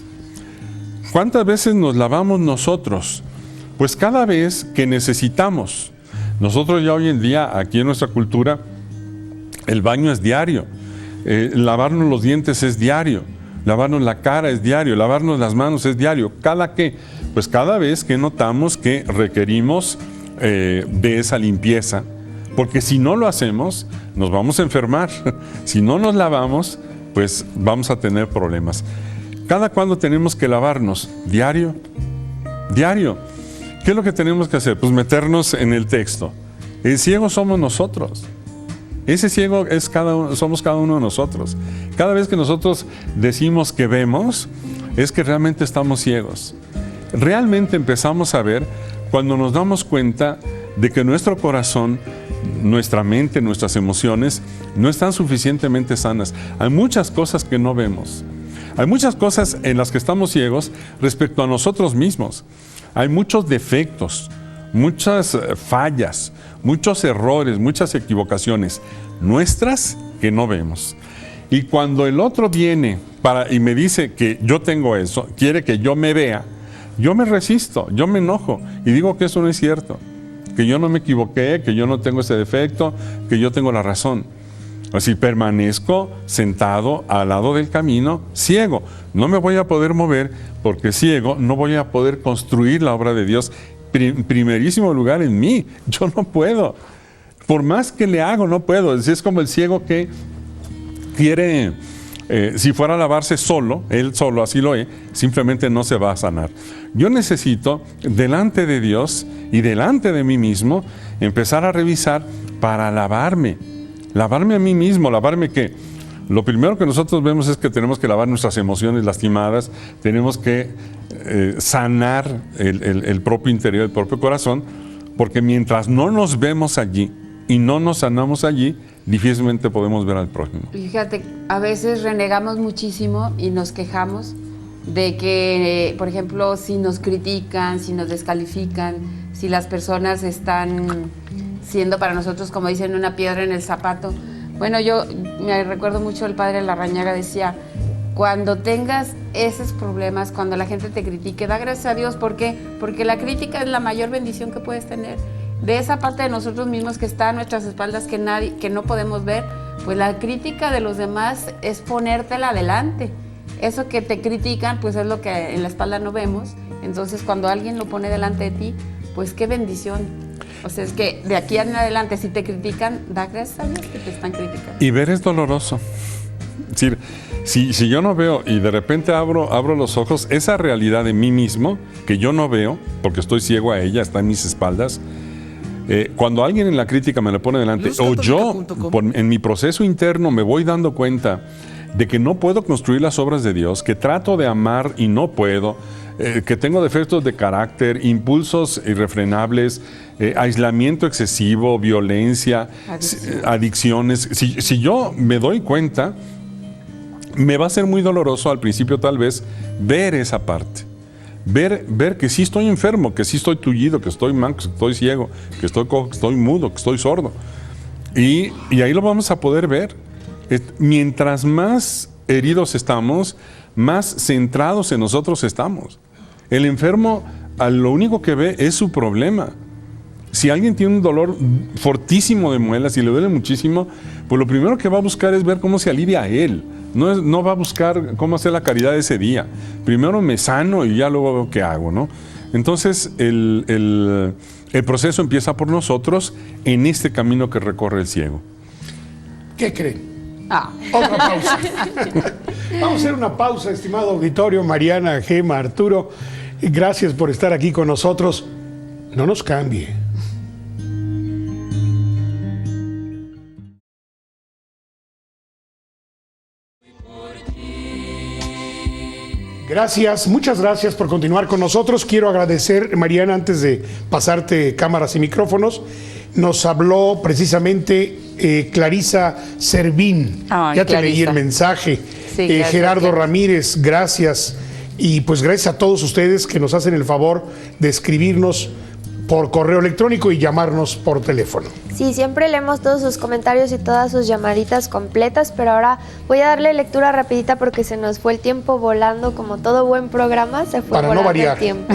¿Cuántas veces nos lavamos nosotros? Pues cada vez que necesitamos. Nosotros ya hoy en día, aquí en nuestra cultura, el baño es diario, lavarnos los dientes es diario, lavarnos la cara es diario, lavarnos las manos es diario. ¿Cada qué? Pues cada vez que notamos que requerimos de esa limpieza, porque si no lo hacemos, nos vamos a enfermar. Si no nos lavamos, pues vamos a tener problemas. ¿Cada cuándo tenemos que lavarnos? Diario, diario. ¿Qué es lo que tenemos que hacer? Pues meternos en el texto. El ciego somos nosotros. Ese ciego somos cada uno de nosotros. Cada vez que nosotros decimos que vemos, es que realmente estamos ciegos. Realmente empezamos a ver cuando nos damos cuenta de que nuestro corazón, nuestra mente, nuestras emociones no están suficientemente sanas. Hay muchas cosas que no vemos. Hay muchas cosas en las que estamos ciegos respecto a nosotros mismos. Hay muchos defectos, muchas fallas, muchos errores, muchas equivocaciones nuestras que no vemos. Y cuando el otro viene y me dice que yo tengo eso, quiere que yo me vea, yo me resisto, yo me enojo y digo que eso no es cierto, que yo no me equivoqué, que yo no tengo ese defecto, que yo tengo la razón. Así permanezco sentado al lado del camino, ciego. No me voy a poder mover porque ciego no voy a poder construir la obra de Dios en primerísimo lugar en mí. Yo no puedo. Por más que le hago, no puedo. Es como el ciego que quiere, si fuera a lavarse solo, él solo, así lo es, simplemente no se va a sanar. Yo necesito, delante de Dios y delante de mí mismo, empezar a revisar para lavarme. Lavarme a mí mismo, lavarme ¿qué? Lo primero que nosotros vemos es que tenemos que lavar nuestras emociones lastimadas, tenemos que sanar el propio interior, el propio corazón, porque mientras no nos vemos allí y no nos sanamos allí, difícilmente podemos ver al prójimo. Fíjate, a veces renegamos muchísimo y nos quejamos de que, por ejemplo, si nos critican, si nos descalifican, si las personas están siendo para nosotros, como dicen, una piedra en el zapato. Bueno, yo me recuerdo mucho el padre Larrañaga decía, cuando tengas esos problemas, cuando la gente te critique, da gracias a Dios. ¿Por qué? Porque la crítica es la mayor bendición que puedes tener. De esa parte de nosotros mismos que está a nuestras espaldas, que no podemos ver, pues la crítica de los demás es ponértela adelante. Eso que te critican, pues es lo que en la espalda no vemos. Entonces, cuando alguien lo pone delante de ti, pues qué bendición. O sea, es que de aquí en adelante, si te critican, da gracias a Dios que te están criticando. Y ver es doloroso. Es decir, Si yo no veo y de repente abro los ojos, esa realidad de mí mismo, que yo no veo, porque estoy ciego a ella, está en mis espaldas, cuando alguien en la crítica me la pone delante, o yo en mi proceso interno me voy dando cuenta de que no puedo construir las obras de Dios, que trato de amar y no puedo, que tengo defectos de carácter, impulsos irrefrenables, aislamiento excesivo, violencia, adicciones. Si yo me doy cuenta, me va a ser muy doloroso al principio tal vez ver esa parte. Ver que sí estoy enfermo, que sí estoy tullido, que estoy manco, que estoy ciego, que estoy cojo, que estoy mudo, que estoy sordo. Y ahí lo vamos a poder ver. Mientras más heridos estamos, más centrados en nosotros estamos. El enfermo, lo único que ve es su problema. Si alguien tiene un dolor fortísimo de muelas y le duele muchísimo, pues lo primero que va a buscar es ver cómo se alivia a él. No va a buscar cómo hacer la caridad ese día. Primero me sano y ya luego veo qué hago, ¿no? Entonces, el proceso empieza por nosotros en este camino que recorre el ciego. ¿Qué creen? Otra pausa. Vamos a hacer una pausa, estimado auditorio, Mariana, Gema, Arturo. Gracias por estar aquí con nosotros. No nos cambie. Gracias, muchas gracias por continuar con nosotros. Quiero agradecer, Mariana, antes de pasarte cámaras y micrófonos, nos habló precisamente Clarisa Servín. Ya te leí el mensaje. Sí, Gerardo Ramírez, gracias. Y pues gracias a todos ustedes que nos hacen el favor de escribirnos por correo electrónico y llamarnos por teléfono. Sí, siempre leemos todos sus comentarios y todas sus llamaditas completas, pero ahora voy a darle lectura rapidita porque se nos fue el tiempo volando, como todo buen programa, se fue volando el tiempo.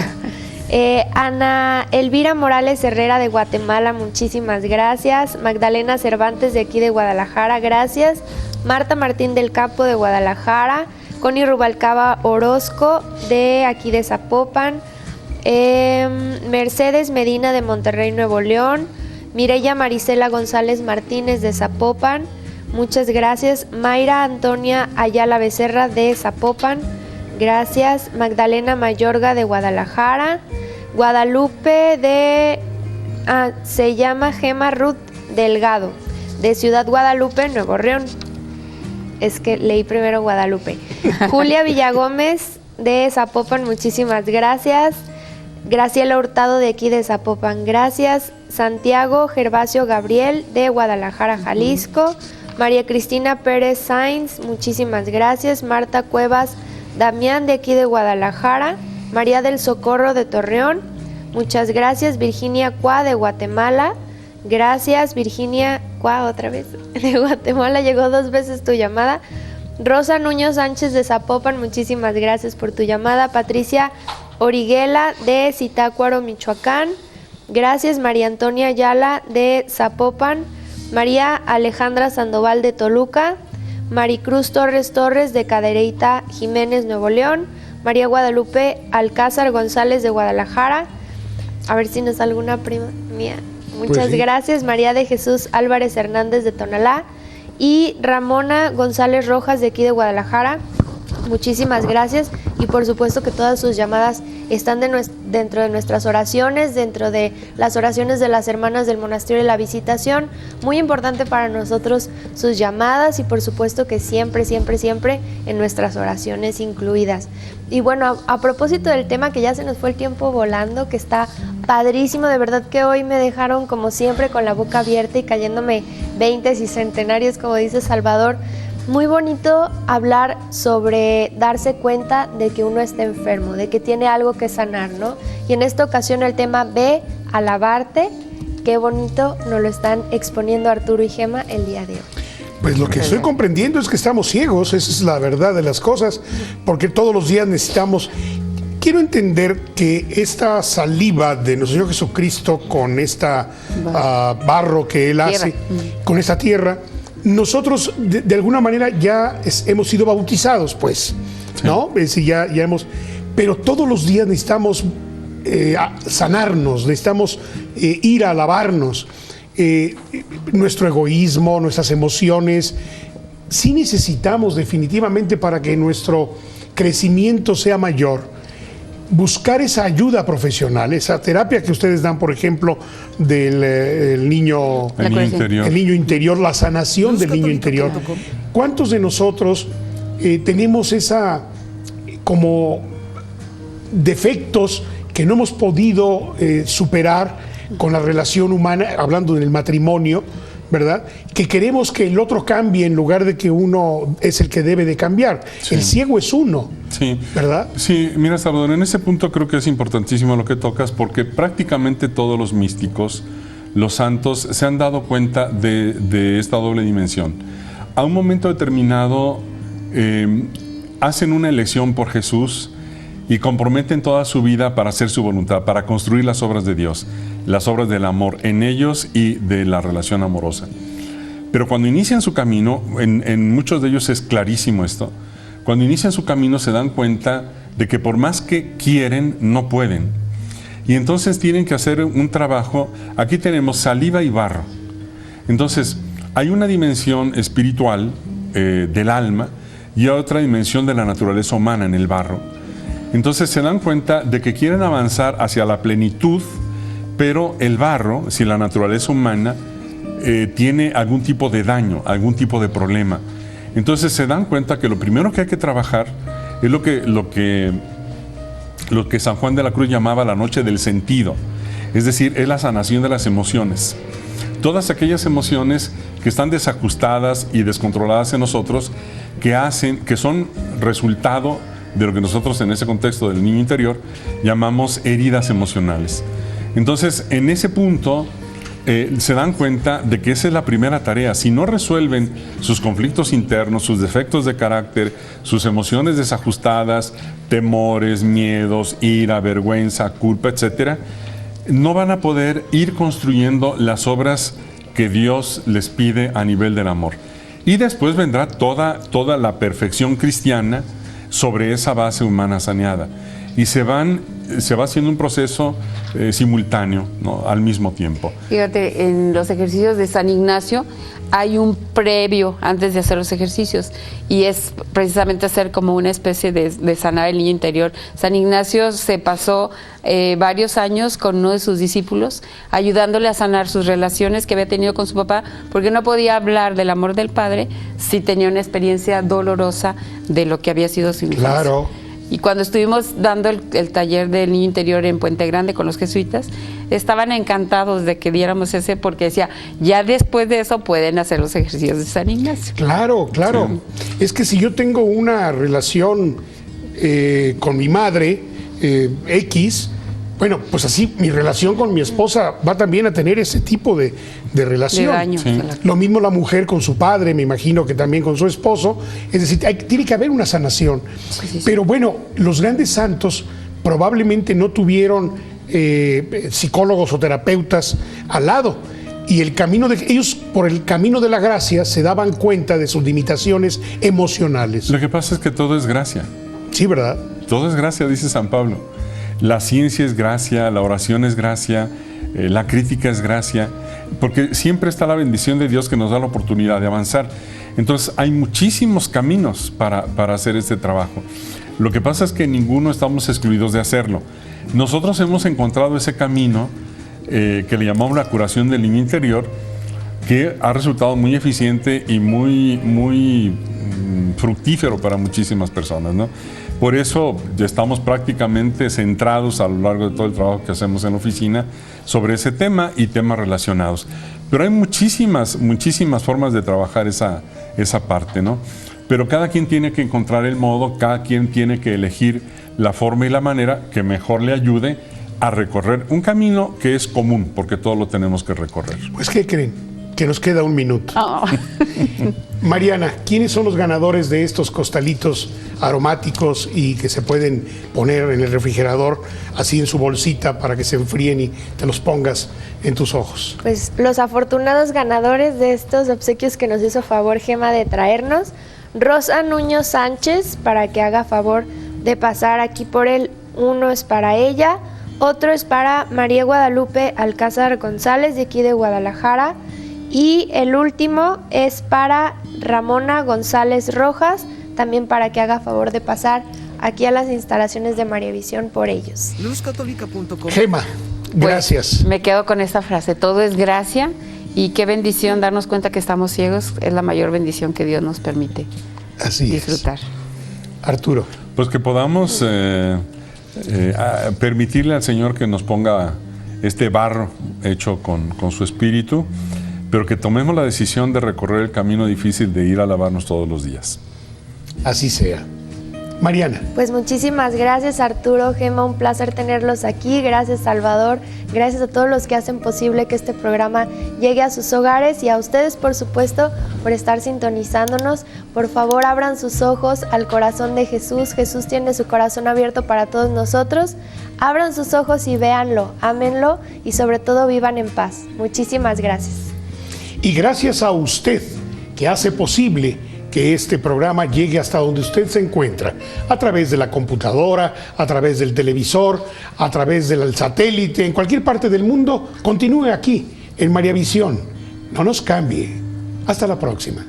Ana Elvira Morales Herrera de Guatemala, muchísimas gracias. Magdalena Cervantes de aquí de Guadalajara, gracias. Marta Martín del Campo de Guadalajara. Connie Rubalcaba Orozco de aquí de Zapopan. Mercedes Medina de Monterrey, Nuevo León. Mireya Marisela González Martínez de Zapopan, muchas gracias. Mayra Antonia Ayala Becerra de Zapopan, gracias. Magdalena Mayorga de Guadalajara. Guadalupe de... se llama Gema Ruth Delgado, de Ciudad Guadalupe, Nuevo León. Es que leí primero Guadalupe. Julia Villagómez de Zapopan, muchísimas gracias. Graciela Hurtado de aquí de Zapopan, gracias. Santiago Gervasio Gabriel de Guadalajara, Jalisco. María Cristina Pérez Sainz, muchísimas gracias. Marta Cuevas Damián de aquí de Guadalajara. María del Socorro de Torreón, muchas gracias. Virginia Cuá de Guatemala, gracias. Virginia Cuá otra vez de Guatemala, llegó 2 veces tu llamada. Rosa Nuño Sánchez de Zapopan, muchísimas gracias por tu llamada. Patricia Origuela de Zitácuaro, Michoacán, gracias. María Antonia Ayala de Zapopan. María Alejandra Sandoval de Toluca. Maricruz Torres Torres de Cadereyta Jiménez, Nuevo León. María Guadalupe Alcázar González de Guadalajara. A ver si nos da alguna prima mía. Muchas Pues sí. gracias. María de Jesús Álvarez Hernández de Tonalá. Y Ramona González Rojas de aquí de Guadalajara, muchísimas gracias. Y por supuesto que todas sus llamadas están dentro de nuestras oraciones, dentro de las oraciones de las hermanas del Monasterio de la Visitación. Muy importante para nosotros sus llamadas y por supuesto que siempre, siempre, siempre en nuestras oraciones incluidas. Y bueno, a propósito del tema, que ya se nos fue el tiempo volando, que está padrísimo, de verdad que hoy me dejaron como siempre con la boca abierta y cayéndome 20 y centenarios, como dice Salvador. Muy bonito hablar sobre darse cuenta de que uno está enfermo, de que tiene algo que sanar, ¿no? Y en esta ocasión el tema Ve a lavarte, qué bonito nos lo están exponiendo Arturo y Gema el día de hoy. Pues lo que estoy comprendiendo es que estamos ciegos, esa es la verdad de las cosas, porque todos los días necesitamos... Quiero entender que esta saliva de nuestro Señor Jesucristo con esta barro que Él hace, con esta tierra, nosotros de alguna manera ya hemos sido bautizados, pues, ¿no? Es decir, ya hemos... Pero todos los días necesitamos sanarnos, necesitamos ir a lavarnos. Nuestro egoísmo, nuestras emociones, sí necesitamos definitivamente, para que nuestro crecimiento sea mayor, buscar esa ayuda profesional, esa terapia que ustedes dan, por ejemplo, del el niño interior, la sanación del niño interior. ¿Cuántos de nosotros tenemos esa como defectos que no hemos podido superar con la relación humana, hablando del matrimonio, ¿verdad? Que queremos que el otro cambie en lugar de que uno es el que debe de cambiar. Sí. El ciego es uno, sí, ¿verdad? Sí, mira, Salvador, en ese punto creo que es importantísimo lo que tocas, porque prácticamente todos los místicos, los santos, se han dado cuenta de esta doble dimensión. A un momento determinado hacen una elección por Jesús y comprometen toda su vida para hacer su voluntad, para construir las obras de Dios, las obras del amor en ellos y de la relación amorosa. Pero cuando inician su camino, en muchos de ellos es clarísimo esto, cuando inician su camino se dan cuenta de que por más que quieren, no pueden. Y entonces tienen que hacer un trabajo. Aquí tenemos saliva y barro. Entonces, hay una dimensión espiritual del alma y otra dimensión de la naturaleza humana en el barro. Entonces se dan cuenta de que quieren avanzar hacia la plenitud, pero el barro, si la naturaleza humana tiene algún tipo de daño, algún tipo de problema. Entonces se dan cuenta que lo primero que hay que trabajar es lo que San Juan de la Cruz llamaba la noche del sentido, es decir, es la sanación de las emociones. Todas aquellas emociones que están desajustadas y descontroladas en nosotros, que son resultado de lo que nosotros en ese contexto del niño interior llamamos heridas emocionales. Entonces, en ese punto se dan cuenta de que esa es la primera tarea. Si no resuelven sus conflictos internos, sus defectos de carácter, sus emociones desajustadas, temores, miedos, ira, vergüenza, culpa, etcétera, no van a poder ir construyendo las obras que Dios les pide a nivel del amor. Y después vendrá toda la perfección cristiana sobre esa base humana saneada. Y se va haciendo un proceso simultáneo, ¿no? Al mismo tiempo. Fíjate, en los ejercicios de San Ignacio hay un previo antes de hacer los ejercicios y es precisamente hacer como una especie de sanar el niño interior. San Ignacio se pasó varios años con uno de sus discípulos ayudándole a sanar sus relaciones que había tenido con su papá, porque no podía hablar del amor del padre si tenía una experiencia dolorosa de lo que había sido su infancia. Claro. Y cuando estuvimos dando el taller del niño interior en Puente Grande con los jesuitas, estaban encantados de que diéramos ese, porque decía, ya después de eso pueden hacer los ejercicios de San Ignacio. Claro, claro. Sí. Es que si yo tengo una relación con mi madre, X, bueno, pues así mi relación con mi esposa va también a tener ese tipo de relación. De daño. Sí. Lo mismo la mujer con su padre, me imagino que también con su esposo. Es decir, tiene que haber una sanación. Sí. Pero bueno, los grandes santos probablemente no tuvieron psicólogos o terapeutas al lado. Y ellos, por el camino de la gracia, se daban cuenta de sus limitaciones emocionales. Lo que pasa es que todo es gracia. Sí, ¿verdad? Todo es gracia, dice San Pablo. La ciencia es gracia, la oración es gracia, la crítica es gracia, porque siempre está la bendición de Dios que nos da la oportunidad de avanzar. Entonces hay muchísimos caminos para hacer este trabajo. Lo que pasa es que ninguno estamos excluidos de hacerlo. Nosotros hemos encontrado ese camino que le llamamos la curación del niño interior, que ha resultado muy eficiente y muy fructífero para muchísimas personas, ¿no? Por eso ya estamos prácticamente centrados a lo largo de todo el trabajo que hacemos en la oficina sobre ese tema y temas relacionados. Pero hay muchísimas formas de trabajar esa parte, ¿no? Pero cada quien tiene que encontrar el modo, cada quien tiene que elegir la forma y la manera que mejor le ayude a recorrer un camino que es común, porque todos lo tenemos que recorrer. Pues, ¿qué creen? Que nos queda un minuto. Oh. Mariana, ¿quiénes son los ganadores de estos costalitos aromáticos y que se pueden poner en el refrigerador, así en su bolsita para que se enfríen y te los pongas en tus ojos? Pues los afortunados ganadores de estos obsequios que nos hizo favor Gema de traernos, Rosa Nuño Sánchez, para que haga favor de pasar aquí por él. Uno es para ella, otro es para María Guadalupe Alcázar González, de aquí de Guadalajara, Y el último es para Ramona González Rojas, también para que haga favor de pasar aquí a las instalaciones de María Visión por ellos. luzcatólica.com. Gema, gracias. Pues, me quedo con esta frase, todo es gracia y qué bendición darnos cuenta que estamos ciegos, es la mayor bendición que Dios nos permite Así disfrutar. es. Arturo. Pues que podamos permitirle al Señor que nos ponga este barro hecho con su espíritu, pero que tomemos la decisión de recorrer el camino difícil de ir a lavarnos todos los días. Así sea. Mariana. Pues muchísimas gracias, Arturo, Gema, un placer tenerlos aquí. Gracias, Salvador. Gracias a todos los que hacen posible que este programa llegue a sus hogares y a ustedes, por supuesto, por estar sintonizándonos. Por favor, abran sus ojos al corazón de Jesús. Jesús tiene su corazón abierto para todos nosotros. Abran sus ojos y véanlo, ámenlo y sobre todo vivan en paz. Muchísimas gracias. Y gracias a usted que hace posible que este programa llegue hasta donde usted se encuentra, a través de la computadora, a través del televisor, a través del satélite, en cualquier parte del mundo. Continúe aquí en María Visión. No nos cambie. Hasta la próxima.